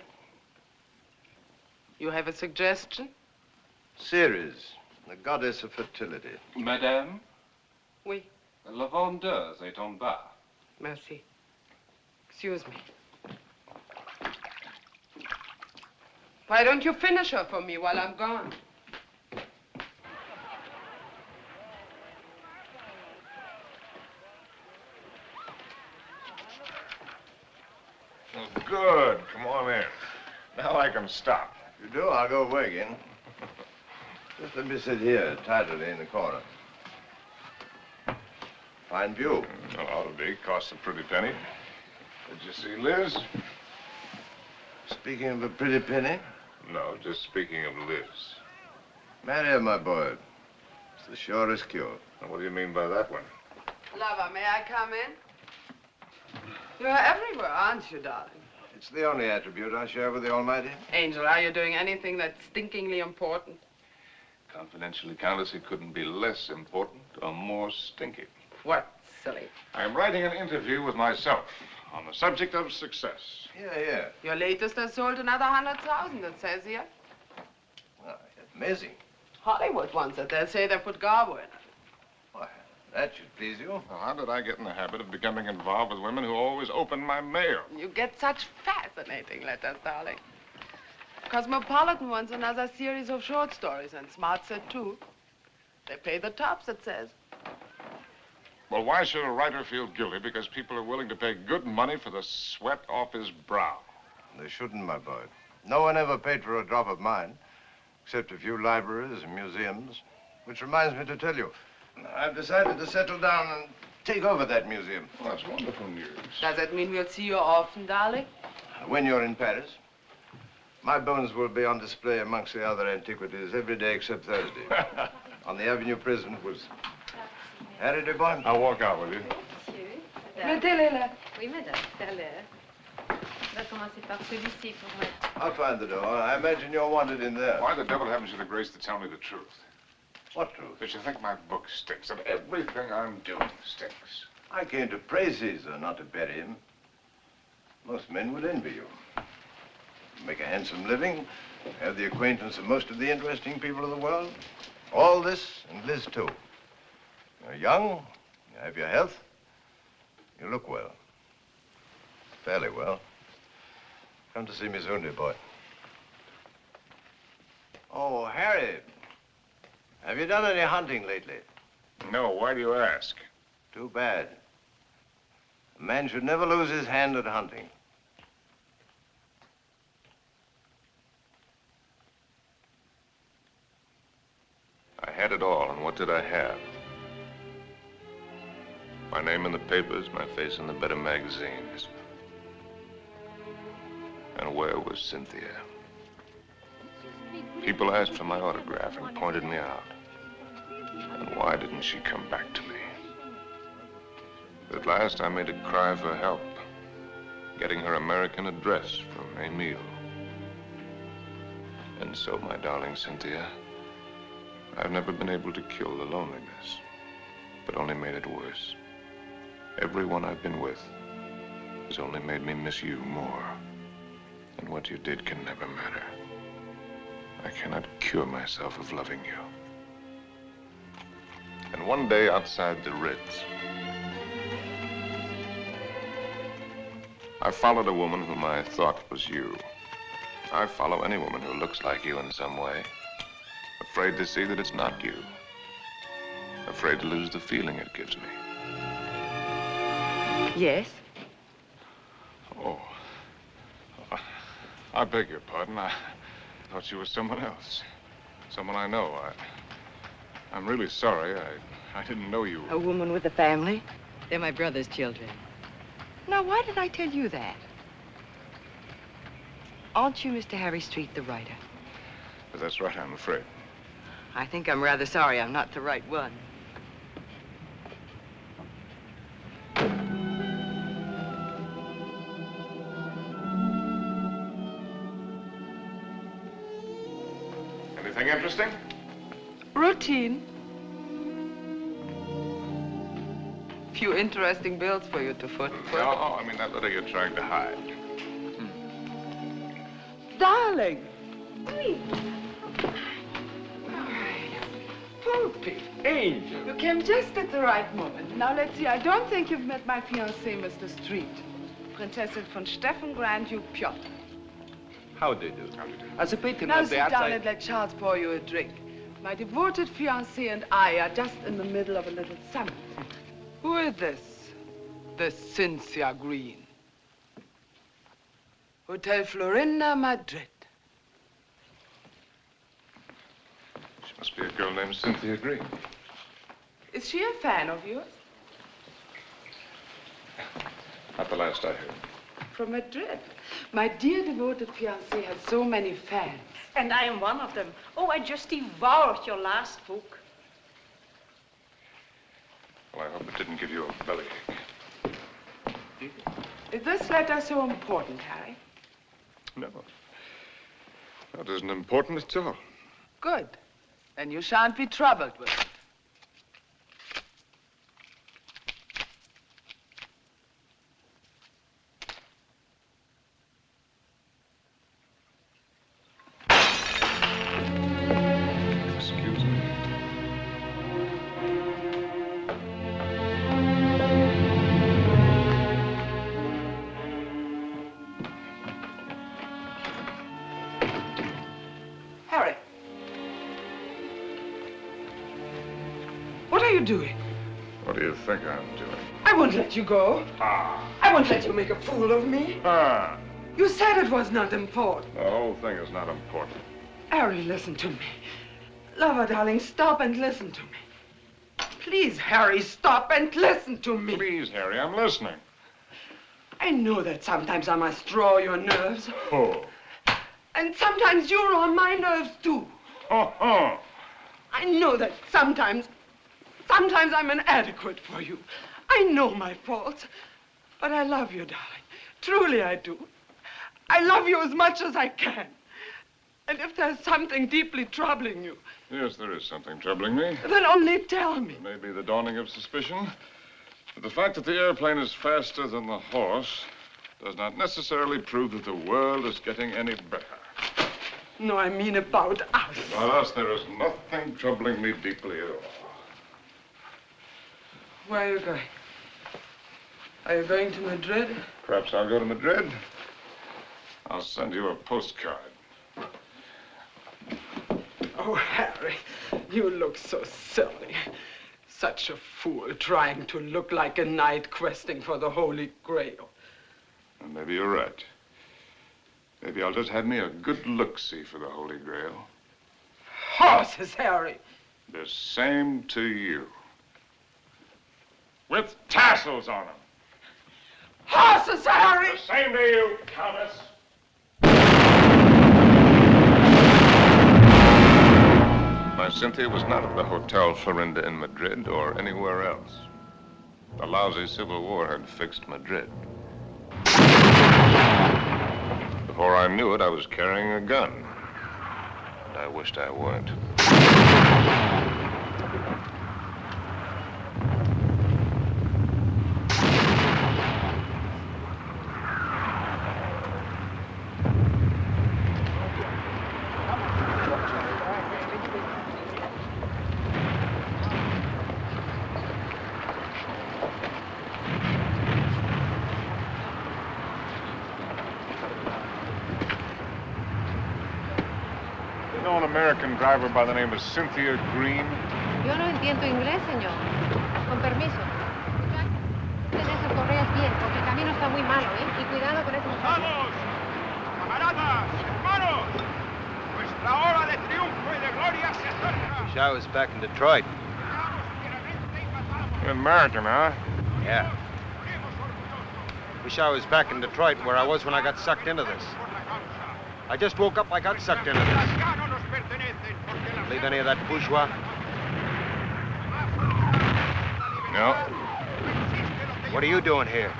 You have a suggestion? Ceres, the goddess of fertility. Madame? Oui. La vendeuse est en bas. Merci. Excuse me. Why don't you finish her for me while I'm gone? Oh, good. Come on in. Now I can stop. If you do, I'll go away again. Just let me sit here, tidily in the corner. Fine view. Oh, ought to be. Costs a pretty penny. Did you see Liz? Speaking of a pretty penny. No, just speaking of Liz. Marry her, my boy. It's the surest cure. Now, what do you mean by that one? Lover, may I come in? You're everywhere, aren't you, darling? It's the only attribute I share with the Almighty. Angel, are you doing anything that's stinkingly important? Confidentially, Countess, it couldn't be less important or more stinky. What, silly? I'm writing an interview with myself on the subject of success. Yeah. Your latest has sold another 100,000, it says here. Well, amazing. Hollywood wants it. They say they put Garbo in it. Why, that should please you. Well, how did I get in the habit of becoming involved with women who always open my mail? You get such fascinating letters, darling. Cosmopolitan wants another series of short stories, and Smart said too. They pay the tops, it says. Well, why should a writer feel guilty because people are willing to pay good money for the sweat off his brow? They shouldn't, my boy. No one ever paid for a drop of mine, except a few libraries and museums. Which reminds me to tell you, I've decided to settle down and take over that museum. Well, that's wonderful news. Does that mean we'll see you often, darling? When you're in Paris, my bones will be on display amongst the other antiquities every day except Thursday. On the Avenue Prison was... Harry, dear boy. I'll walk out with you. Mettez-les là. Oui, madame, tout à l'heure. On va commencer par celui-ci pour moi. I'll find the door. I imagine you're wanted in there. Why the devil haven't you the grace to tell me the truth? What truth? That you think my book stinks, and everything I'm doing stinks. I came to praise Caesar, not to bury him. Most men would envy you. Make a handsome living, have the acquaintance of most of the interesting people of the world. All this, and Liz too. You're young, you have your health, you look well. Fairly well. Come to see me soon, dear boy. Oh, Harry, have you done any hunting lately? No, why do you ask? Too bad. A man should never lose his hand at hunting. I had it all, and what did I have? My name in the papers, my face in the better magazines. And where was Cynthia? People asked for my autograph and pointed me out. And why didn't she come back to me? At last, I made a cry for help, getting her American address from Emile. And so, my darling Cynthia, I've never been able to kill the loneliness, but only made it worse. Everyone I've been with has only made me miss you more. And what you did can never matter. I cannot cure myself of loving you. And one day outside the Ritz, I followed a woman whom I thought was you. I follow any woman who looks like you in some way, afraid to see that it's not you, afraid to lose the feeling it gives me. Yes? Oh. I beg your pardon. I thought you were someone else. Someone I know. I'm really sorry. I didn't know you. A woman with a family? They're my brother's children. Now, why did I tell you that? Aren't you Mr. Harry Street, the writer? That's right, I'm afraid. I think I'm rather sorry I'm not the right one. Anything interesting? Routine. Few interesting bills for you to foot. No, I mean that letter you're trying to hide. Darling. Poopy. Angel. You came just at the right moment. Now, let's see. I don't think you've met my fiancé, Mr. Street. Prinzessin von Steffen, Grand Duke Piotr. How do you do? How do you do? As a patron Now of the sit down outside... and let Charles pour you a drink. My devoted fiancé and I are just in the middle of a little summit. Who is this? This Cynthia Green. Hotel Florinda, Madrid. She must be a girl named Cynthia Green. Is she a fan of yours? Not the last I heard. From Madrid. My dear devoted fiancé has so many fans. And I am one of them. Oh, I just devoured your last book. Well, I hope it didn't give you a bellyache. Is this letter so important, Harry? No. That isn't important at all. Good. Then you shan't be troubled with it. Excuse me. Harry. What are you doing? What do you think I'm doing? I won't let you go. Ah. I won't let you make a fool of me. Ah. You said it was not important. The whole thing is not important. Harry, listen to me. Lover, darling, stop and listen to me. Please, Harry, stop and listen to me. Please, Harry, I'm listening. I know that sometimes I must draw your nerves. Oh. And sometimes you're on my nerves, too. Oh. I know that sometimes I'm inadequate for you. I know my faults. But I love you, darling. Truly I do. I love you as much as I can. And if there's something deeply troubling you... Yes, there is something troubling me. Then only tell me. It may be the dawning of suspicion. But the fact that the airplane is faster than the horse does not necessarily prove that the world is getting any better. No, I mean about us. About us, there is nothing troubling me deeply at all. Where are you going? Are you going to Madrid? Perhaps I'll go to Madrid. I'll send you a postcard. Oh, Harry, you look so silly. Such a fool trying to look like a knight questing for the Holy Grail. Well, maybe you're right. Maybe I'll just have me a good look-see for the Holy Grail. Horses, Harry. The same to you. With tassels on them. Horses, Harry! The same to you, Countess. My Cynthia was not at the Hotel Florinda in Madrid or anywhere else. The lousy Civil War had fixed Madrid. Before I knew it, I was carrying a gun. And I wished I weren't. You know an American driver by the name of Cynthia Green? Yo no entiendo inglés, señor. Con permiso. Ten esas correas bien, porque el camino está muy malo, ¿eh? Y cuidado con esos... ¡Vamos! ¡Camaradas! ¡Hermanos! Nuestra hora de triunfo y de gloria se acerca. Wish I was back in Detroit. You're American, huh? Yeah. Wish I was back in Detroit where I was when I got sucked into this. I just woke up, I got sucked into this. Believe any of that bourgeois? No. What are you doing here?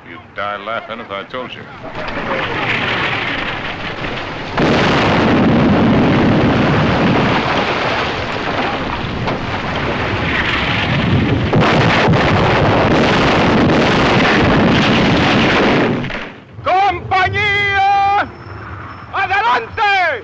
You'd die laughing if I told you. ¡Compañía! ¡Adelante!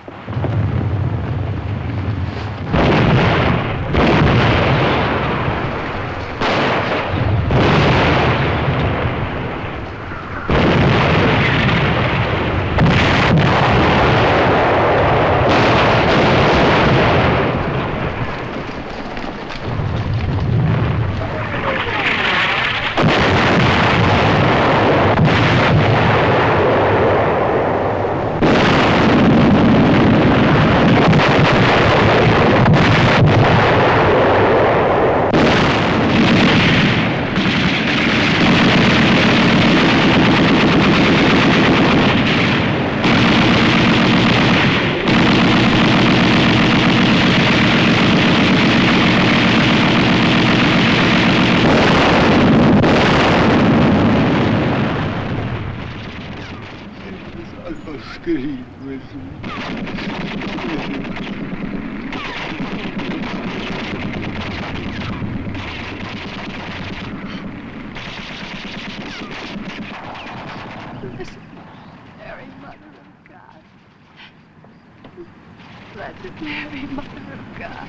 Blessed Mary, Mother of God.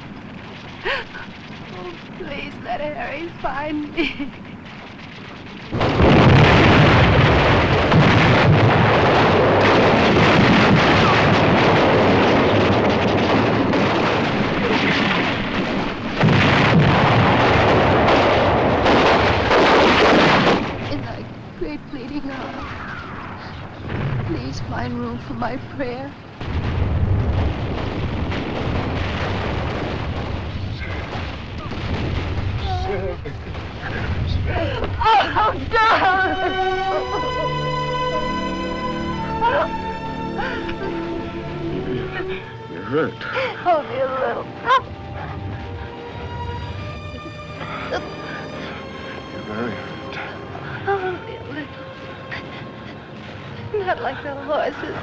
Oh, please let Harry find me. In thy great pleading hour, please find room for my prayer. Oh, darling! You're hurt. Only a little. You're very hurt. Only a little. Not like the horses.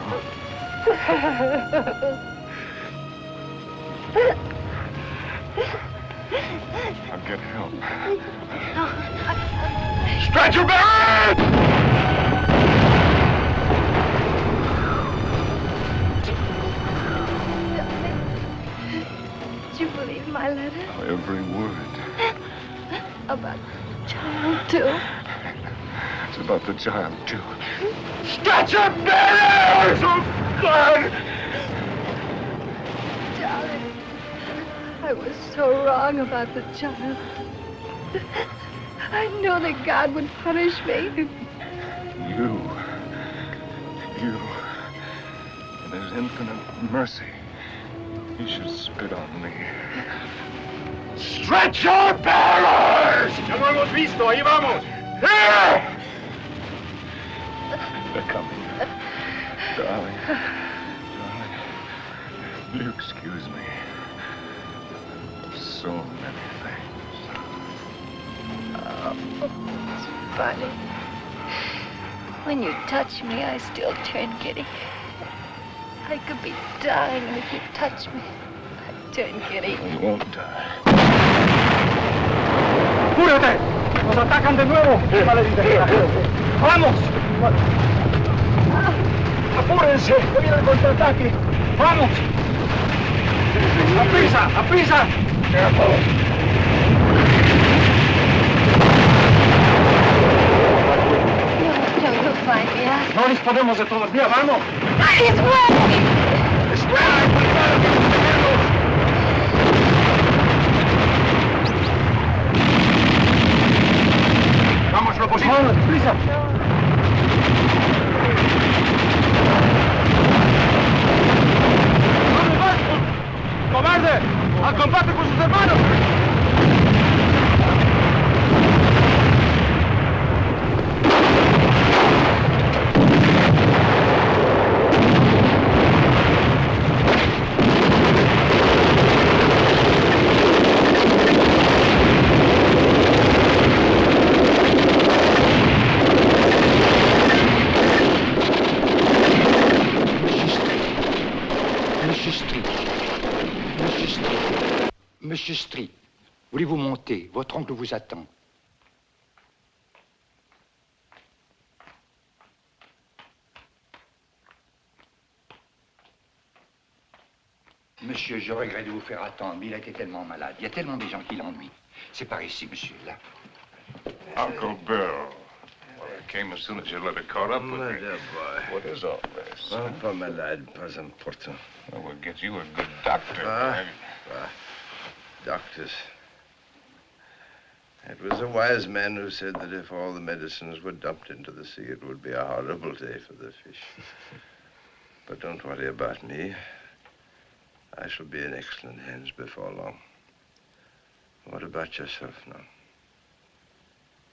I'll get help. Stretcher bearer! Did you believe my letter? Every word. About the child, too? It's about the child, too. Stretcher bearers! Oh, God! Darling, I was so wrong about the child. I know that God would punish me. You. In His infinite mercy, He should spit on me. Stretch your bearers! Ya lo hemos visto, ahí vamos. Here! They're coming. Darling. Will you excuse me? So many things. Oh, it's funny. When you touch me, I still turn giddy. I could be dying, and if you touch me, I turn giddy. You won't die. ¡Apúrate! ¡Nos atacan de nuevo! ¡Vamos! ¡Apúrense! ¡Que viene el contraataque! ¡Vamos! ¡A prisa! ¡A prisa! No, you'll find me out. No disponemos de todavía, vamos. He's running! ¡Vamos, lo posible! ¡Vamos, prisa! ¡Vamos, vamos! ¡Cobarde! ¡Al combate con sus hermanos! Monsieur Street, voulez-vous monter? Votre oncle vous attend. Monsieur, je regrette de vous faire attendre, mais il a été tellement malade. Il y a tellement de gens qui l'ennuient. C'est par ici, monsieur, là. Uncle Bill. Well, I came as soon as your letter caught up with me. What is all this? Oh, pas malade, pas important. Well, we'll get you a good doctor. Doctors. It was a wise man who said that if all the medicines were dumped into the sea, it would be a horrible day for the fish. But don't worry about me. I shall be in excellent hands before long. What about yourself now?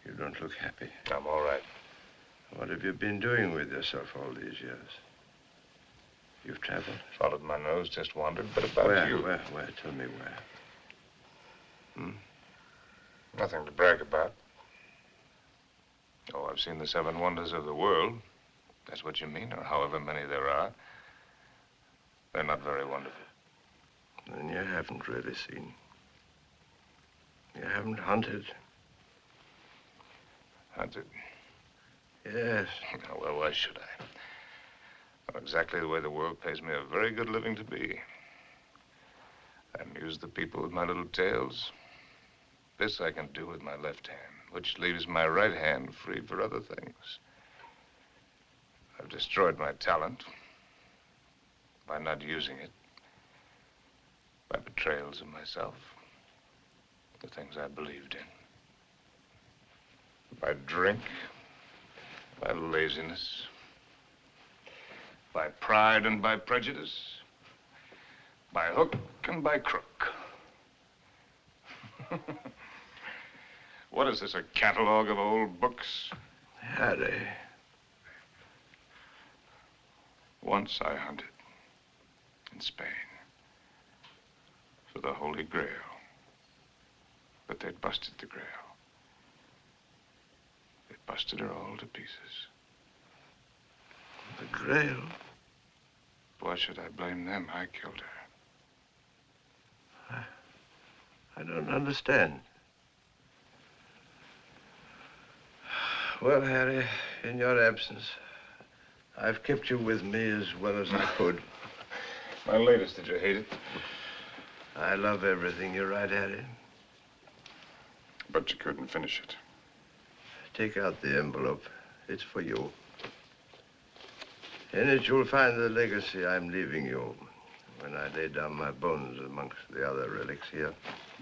You don't look happy. I'm all right. What have you been doing with yourself all these years? You've traveled? Followed my nose, just wandered, but about you. Where? Tell me where. Nothing to brag about. Oh, I've seen the 7 wonders of the world. That's what you mean, or however many there are. They're not very wonderful. Then you haven't really seen. You haven't hunted. Hunted? Yes. Oh, well, why should I? Well, exactly the way the world pays me a very good living to be. I amuse the people with my little tales. This I can do with my left hand, which leaves my right hand free for other things. I've destroyed my talent by not using it, by betrayals of myself, the things I believed in, by drink, by laziness, by pride and by prejudice, by hook and by crook. What is this, a catalog of old books? Harry. Once I hunted in Spain for the Holy Grail, but they'd busted the Grail. They busted her all to pieces. The Grail? Why should I blame them? I killed her. I don't understand. Well, Harry, in your absence, I've kept you with me as well as I could. My latest, did you hate it? I love everything you write, Harry. But you couldn't finish it. Take out the envelope. It's for you. In it, you'll find the legacy I'm leaving you when I lay down my bones amongst the other relics here.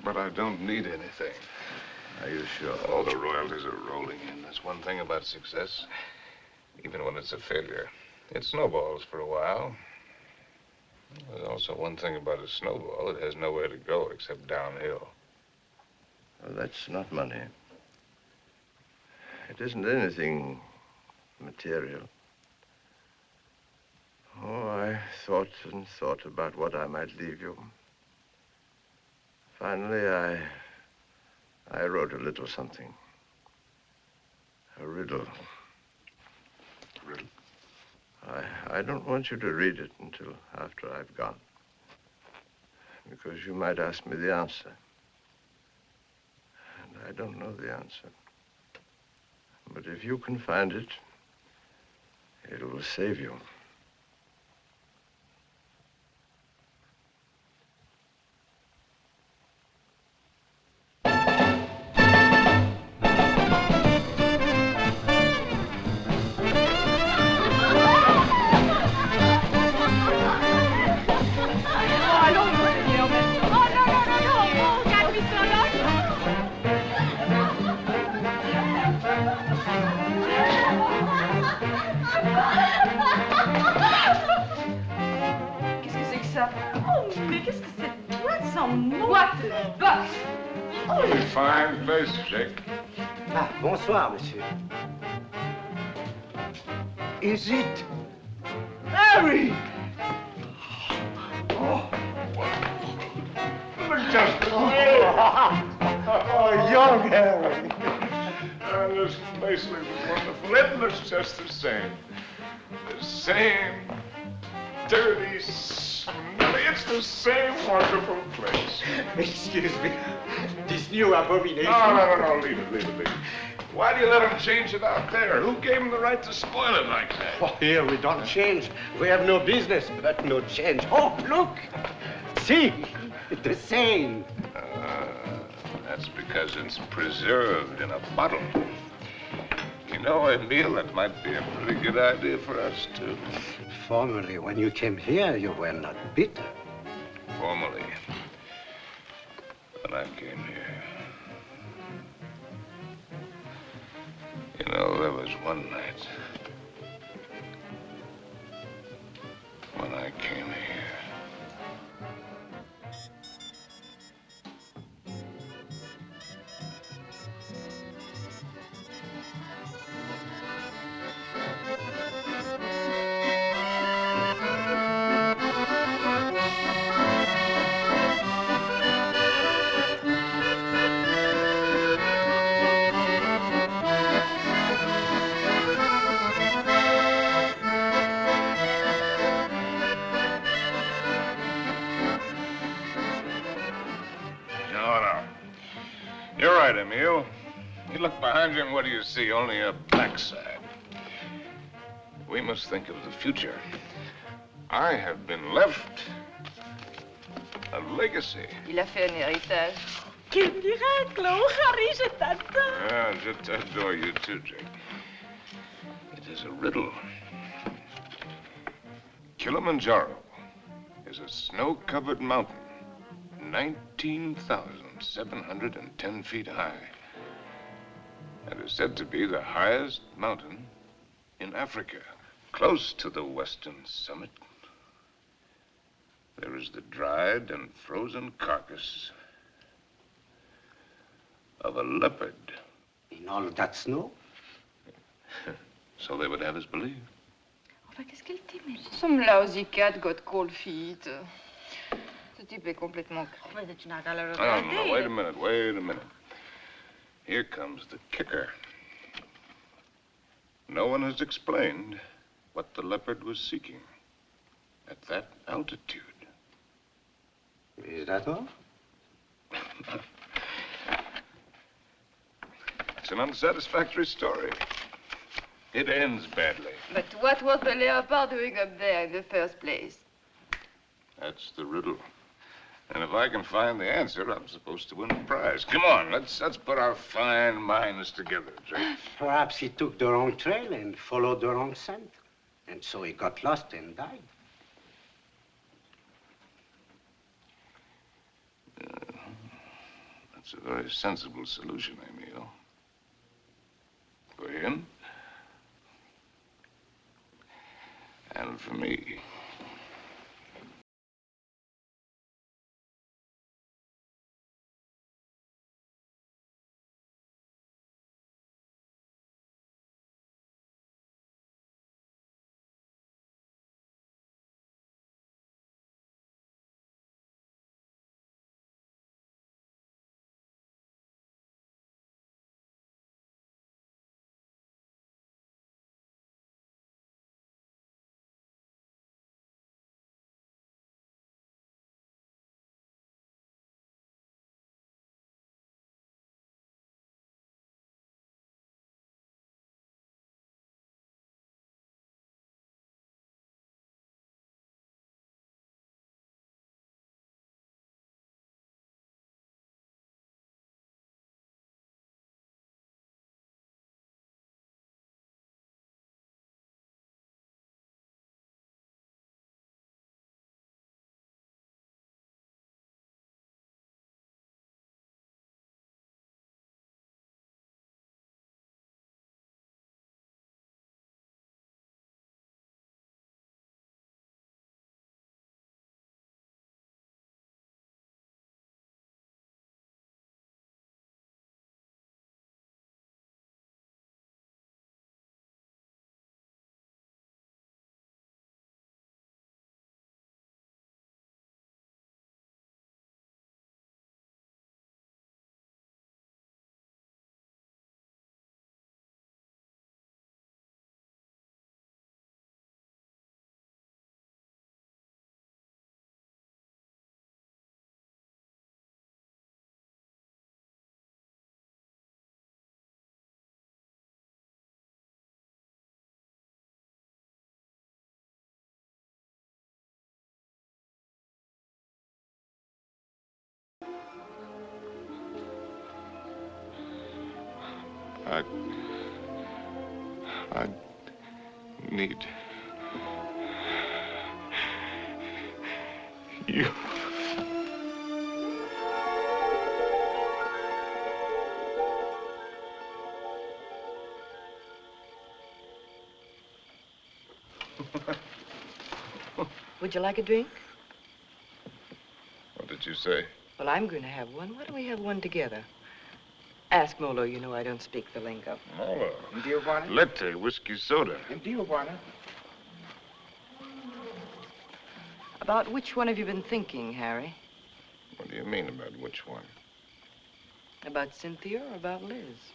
But I don't need anything. Are you sure? All the royalties are rolling in. That's one thing about success. Even when it's a failure, it snowballs for a while. There's also one thing about a snowball. It has nowhere to go except downhill. Well, that's not money. It isn't anything material. Oh, I thought and thought about what I might leave you. Finally, I wrote a little something. A riddle. Riddle? I don't want you to read it until after I've gone. Because you might ask me the answer. And I don't know the answer. But if you can find it, it will save you. Qu'est-ce que c'est que ça? Oh, mais qu'est-ce que c'est? What some what the boss? Oh, Fine place, Jake. Ah, bonsoir, monsieur. Is it Harry? Oh, young Harry. This place looks wonderful. It looks just the same. The same dirty, smelly. It's the same wonderful place. Excuse me. This new abomination. No. Leave it. Why do you let him change it out there? Who gave him the right to spoil it like that? Oh, here we don't change. We have no business, but no change. Oh, look. See, the same. That's because it's preserved in a bottle. You know, Emile, that might be a pretty good idea for us, too. Formerly, when you came here, you were not bitter. Formerly, when I came here. You know, there was one night when I came here. No. You're right, Emile. You look behind you and what do you see? Only a backside. We must think of the future. I have been left a legacy. il a fait un héritage. Quel miracle! Oh, Harry, je t'adore. Yeah, je t'adore you too, Jake. It is a riddle. Kilimanjaro is a snow-covered mountain, 19,710 feet high, and is said to be the highest mountain in Africa. Close to the western summit, there is the dried and frozen carcass of a leopard. In all that snow? So they would have us believe. Enfin, qu'est-ce qu'elle t'aimait? Some lousy cat got cold feet. Ce type est complètement crevé. Tu n'as qu'à le regarder. No, wait a minute. Here comes the kicker. No one has explained what the leopard was seeking at that altitude. Is that all? It's an unsatisfactory story. It ends badly. But what was the leopard doing up there in the first place? That's the riddle. And if I can find the answer, I'm supposed to win a prize. Come on, let's put our fine minds together, Jake. Perhaps he took the wrong trail and followed the wrong scent. And so he got lost and died. That's a very sensible solution, Emile. For him. And for me. I need you. Would you like a drink? What did you say? Well, I'm going to have one. Why don't we have one together? Ask Molo. You know I don't speak the lingo. Molo. Dio buona? Latte, whiskey soda. Dio buona? About which one have you been thinking, Harry? What do you mean about which one? About Cynthia or about Liz?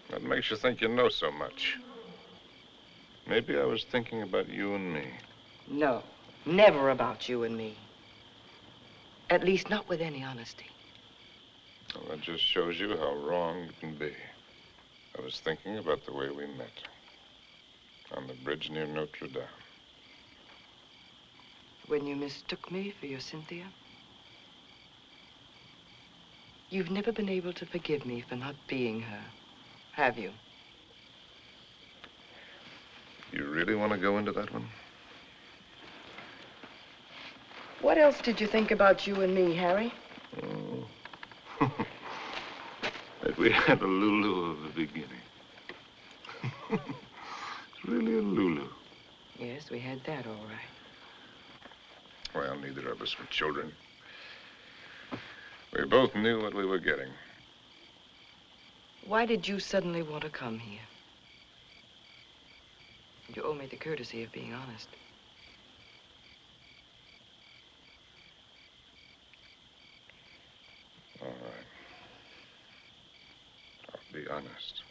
What makes you think you know so much? Maybe I was thinking about you and me. No, never about you and me. At least not with any honesty. Well, that just shows you how wrong you can be. I was thinking about the way we met. On the bridge near Notre Dame. When you mistook me for your Cynthia? You've never been able to forgive me for not being her, have you? You really want to go into that one? What else did you think about you and me, Harry? Oh. That we had a Lulu of the beginning. It's really a Lulu. Yes, we had that, all right. Well, neither of us were children. We both knew what we were getting. Why did you suddenly want to come here? You owe me the courtesy of being honest. All right. I'll be honest.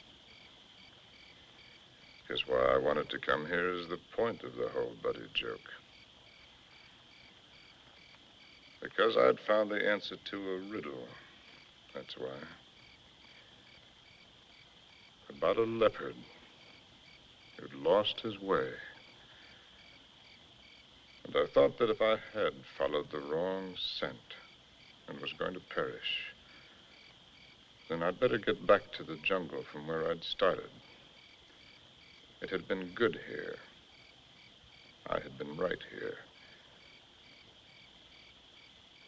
Because why I wanted to come here is the point of the whole buddy joke. Because I'd found the answer to a riddle. That's why. About a leopard who'd lost his way. And I thought that if I had followed the wrong scent and was going to perish, then I'd better get back to the jungle from where I'd started. It had been good here. I had been right here.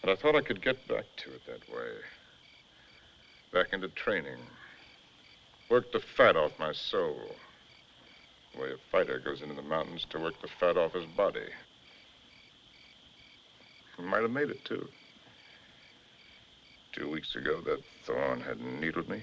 And I thought I could get back to it that way. Back into training. Work the fat off my soul. The way a fighter goes into the mountains to work the fat off his body. I might have made it, too. 2 weeks ago, that thorn had needled me.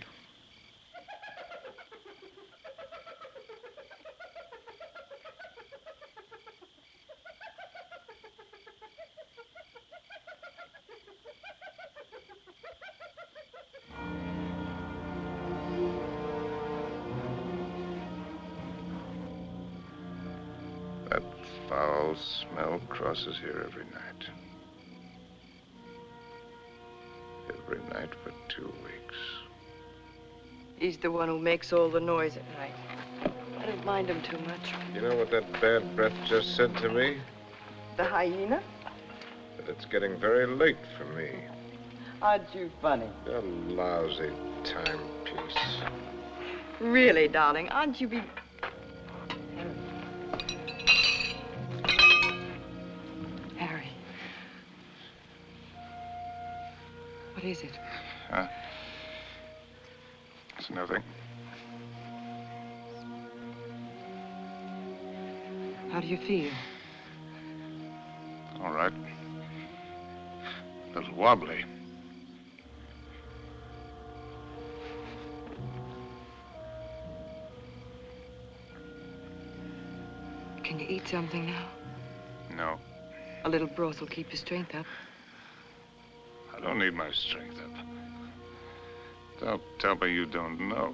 That foul smell crosses here every night. Every night for 2 weeks. He's the one who makes all the noise at night. I don't mind him too much. You know what that bad breath just said to me? The hyena? That it's getting very late for me. Aren't you funny? A lousy timepiece. Really, darling, aren't you Harry. What is it? Huh? It's nothing. How do you feel? All right. A little wobbly. Can you eat something now? No. A little broth will keep your strength up. I don't need my strength up. Don't tell me you don't know.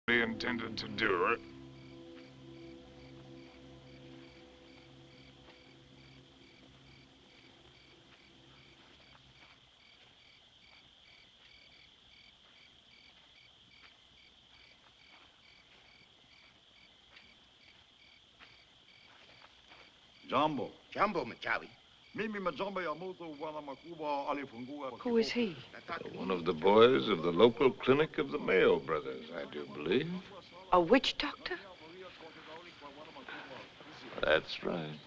he intended to do. Jumbo. Jumbo Machawi. Who is he? One of the boys of the local clinic of the Mayo brothers, I do believe. A witch doctor? That's right.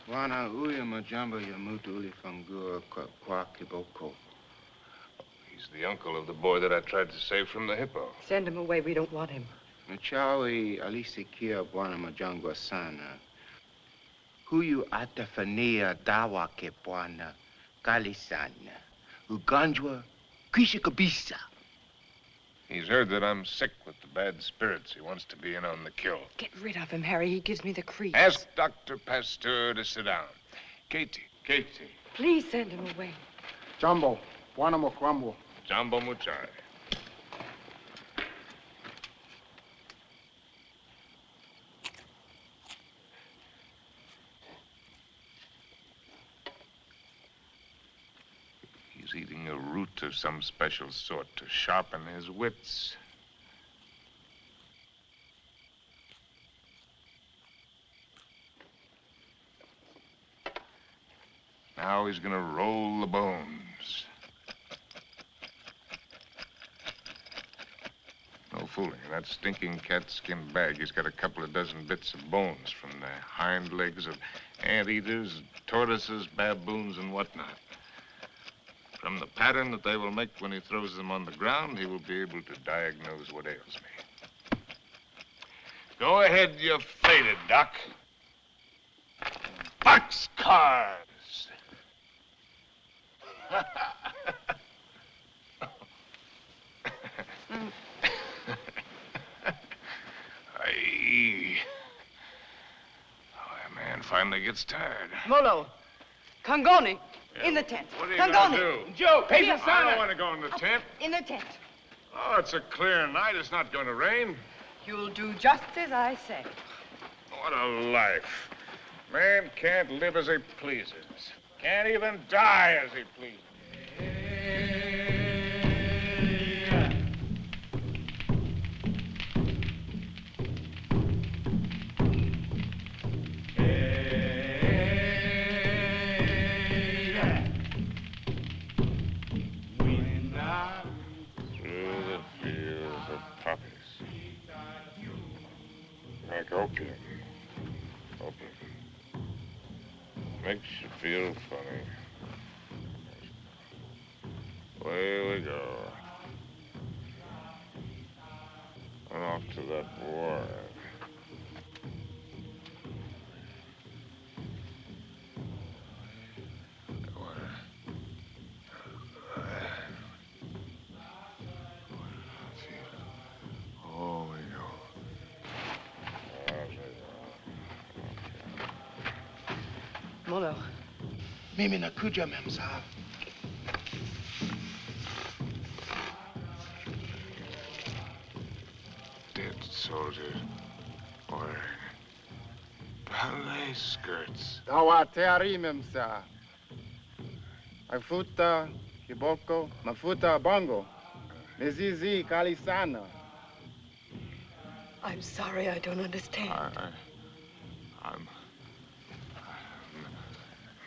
Wana uya majambo ya mutu uli fangua kwa kiboko. He's the uncle of the boy that I tried to save from the hippo. Send him away. We don't want him. Machawi alisikia bwana majangwa sana. Huyu atafania dawa ke bwana kali sana. Ugonjwa kwisha kabisa. He's heard that I'm sick with the bad spirits. He wants to be in on the kill. Get rid of him, Harry. He gives me the creeps. Ask Dr. Pasteur to sit down. Katie. Please send him away. Jumbo, bwana mokwambo. Jumbo Muchai. He's eating a root of some special sort to sharpen his wits. Now he's gonna roll the bones. No fooling. In that stinking catskin bag, he's got a couple of dozen bits of bones from the hind legs of anteaters, tortoises, baboons, and whatnot. From the pattern that they will make when he throws them on the ground, he will be able to diagnose what ails me. Go ahead, you're faded, Doc. Boxcars! Aye. Oh, that man finally gets tired. Molo. Kangoni. In the tent. What are you Kangoni. gonna do? Joe, I don't want to go in the tent. In the tent. Oh, it's a clear night. It's not going to rain. You'll do just as I say. What a life. Man can't live as he pleases. Can't even die as he pleases. Through the fields of poppies. Like opium. Opium. Makes you feel funny. Away we go. And off to that war. Oh, we go. Molo. Mimi nakuja, ma'am, sahab. Dead soldiers wearing ballet skirts. Dawa teari memsa. Mafuta kiboko, mafuta bongo. Mizizi kali sana. I'm sorry, I don't understand. I'm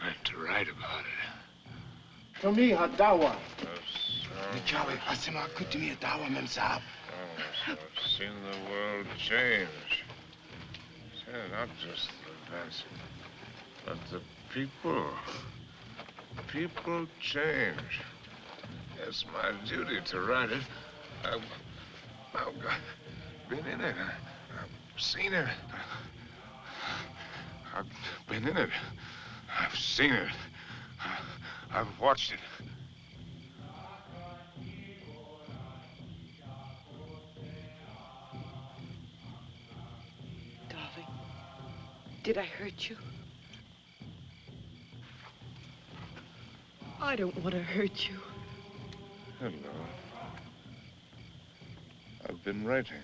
meant to write about it. To me, dawa. Machawi, asema kutumia dawa, ma'am, sahab. I've seen the world change. Not just the events, but the people. People change. It's my duty to write it. I've been in it. I've seen it. I've been in it. I've seen it. I've watched it. Darling, did I hurt you? I don't want to hurt you. Hello. I've been writing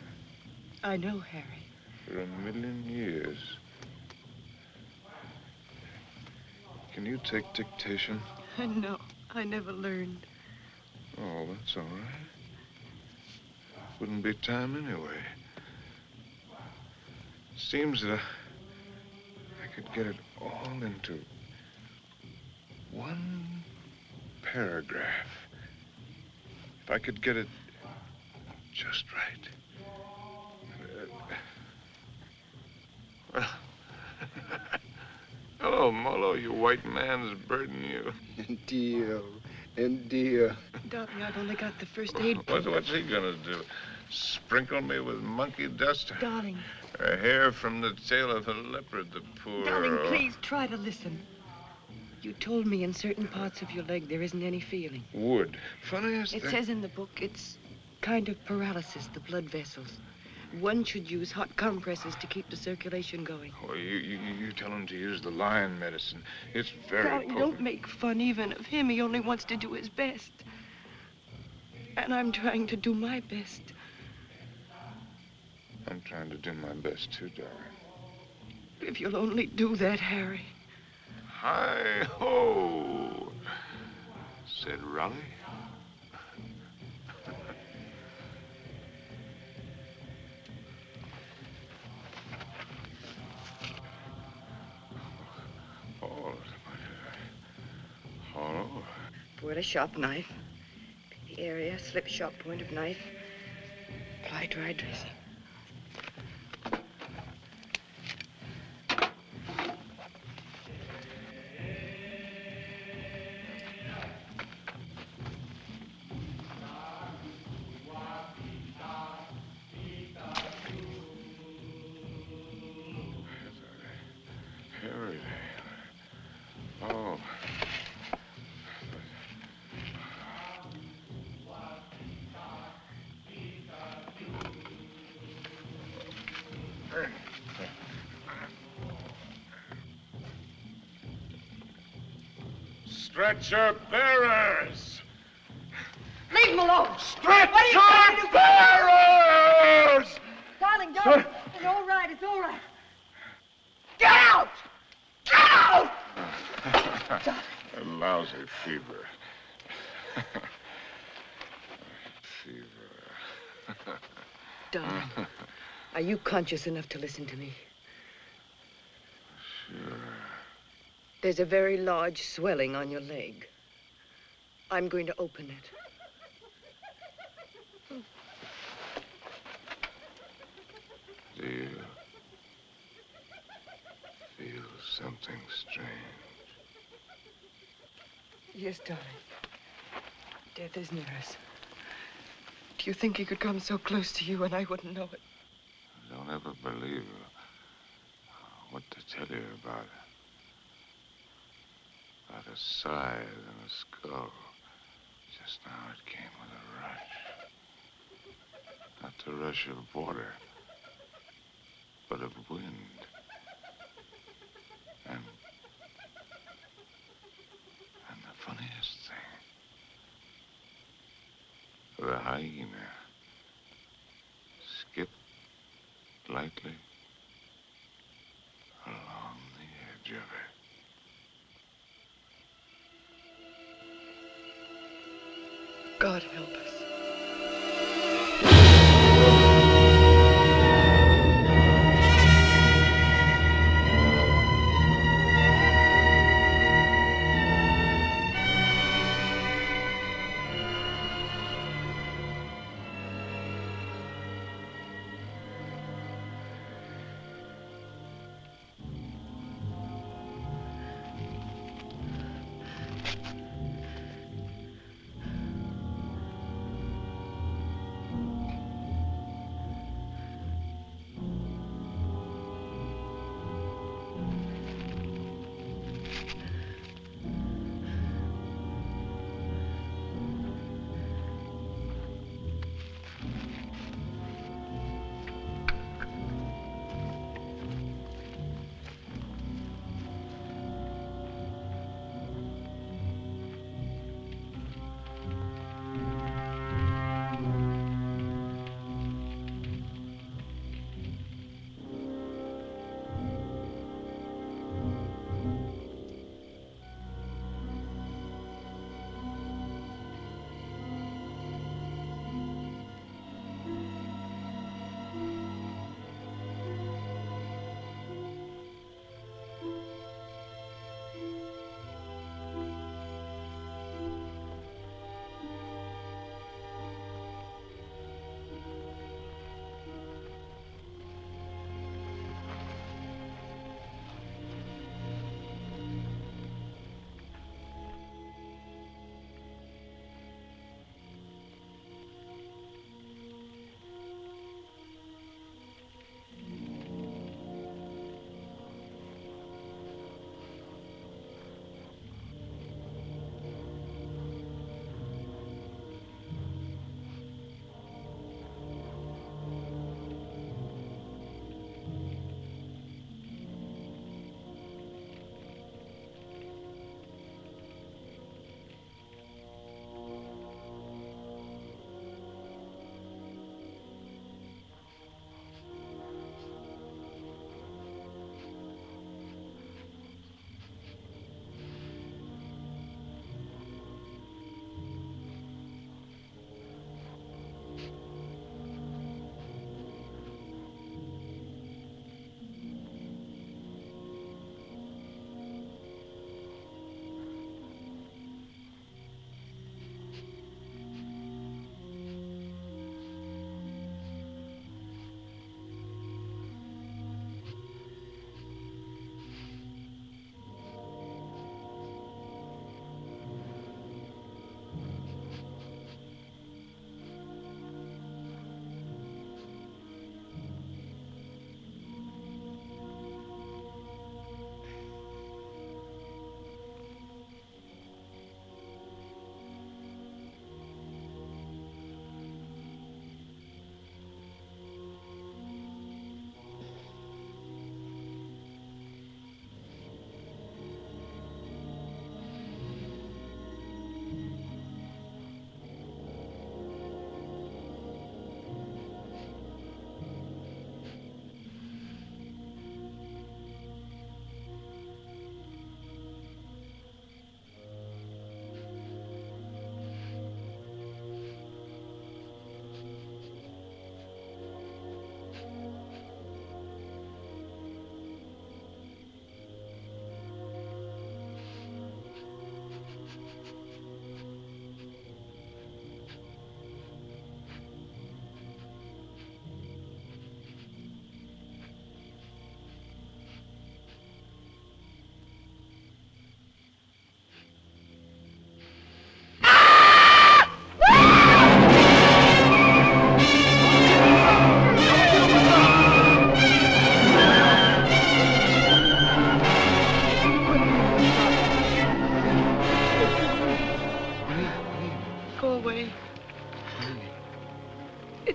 I know, Harry. for 1,000,000 years. Can you take dictation? No, I never learned. Oh, that's all right. Wouldn't be time anyway. Seems that I could get it all into one paragraph. If I could get it just right. Well, hello, Molo, you white man's burden, you. Dear. Darling, I've only got the first aid. What's he gonna do? Sprinkle me with monkey dust? Darling. A hair from the tail of a leopard, the poor... Darling, please try to listen. You told me in certain parts of your leg there isn't any feeling. Wood. Funniest It thing... says in the book it's kind of paralysis, the blood vessels. One should use hot compresses to keep the circulation going. Oh, you tell him to use the lion medicine. It's very Darling, potent. don't make fun even of him. He only wants to do his best. And I'm trying to do my best. I'm trying to do my best, too, darling. If you'll only do that, Harry. Hi-ho, said Raleigh. Oh. Pour a sharp knife. Pick the area, slip sharp point of knife. Apply dry dressing. Harry. Oh. Stretcher bearers! Leave him alone! Stretcher bearers! Darling, it's all right, it's all right. Get out! Get out! A lousy fever. Fever. Darling, are you conscious enough to listen to me? Sure. There's a very large swelling on your leg. I'm going to open it. Do you feel something strange? Yes, darling. Death is near us. Do you think he could come so close to you and I wouldn't know it? Don't ever believe what to tell you about it. About a scythe and a skull. Just now it came with a rush. Not the rush of water, but of wind. And the funniest thing, the hyena skipped lightly along the edge of it. God help us.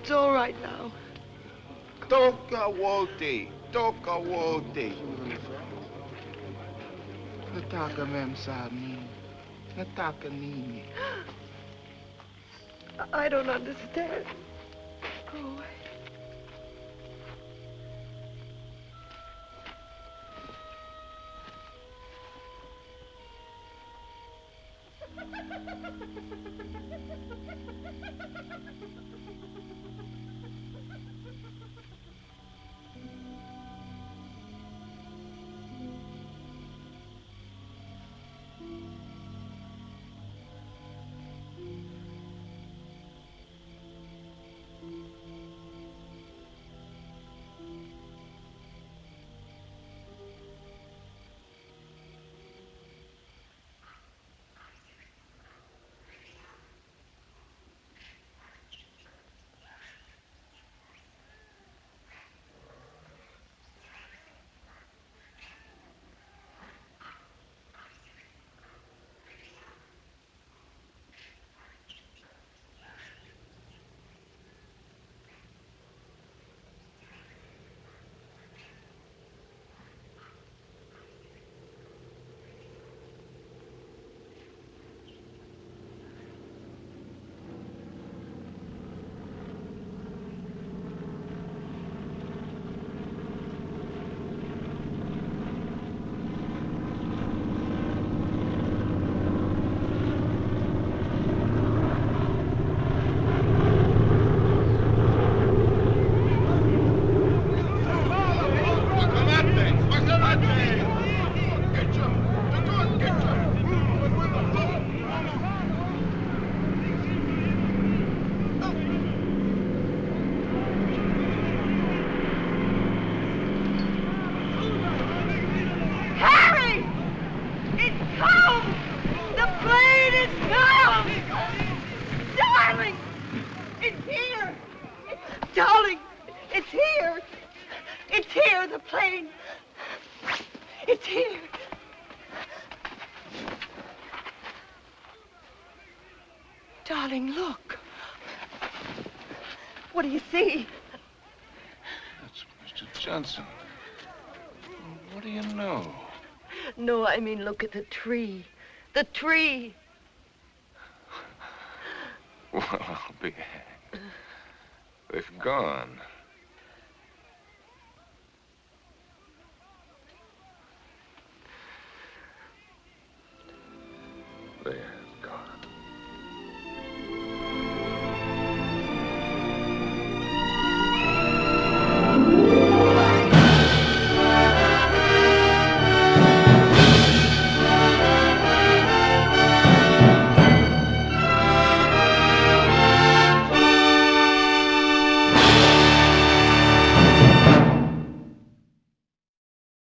It's all right now. Toka wote. Toka wote. Nataka mem sa amin. Nataka nini. I don't understand. Go away. Darling, it's here. It's here, the plane. It's here. Darling, look. What do you see? That's Mr. Johnson. What do you know? No, I mean, look at the tree. The tree. Well, I'll be hanged. They've gone. There.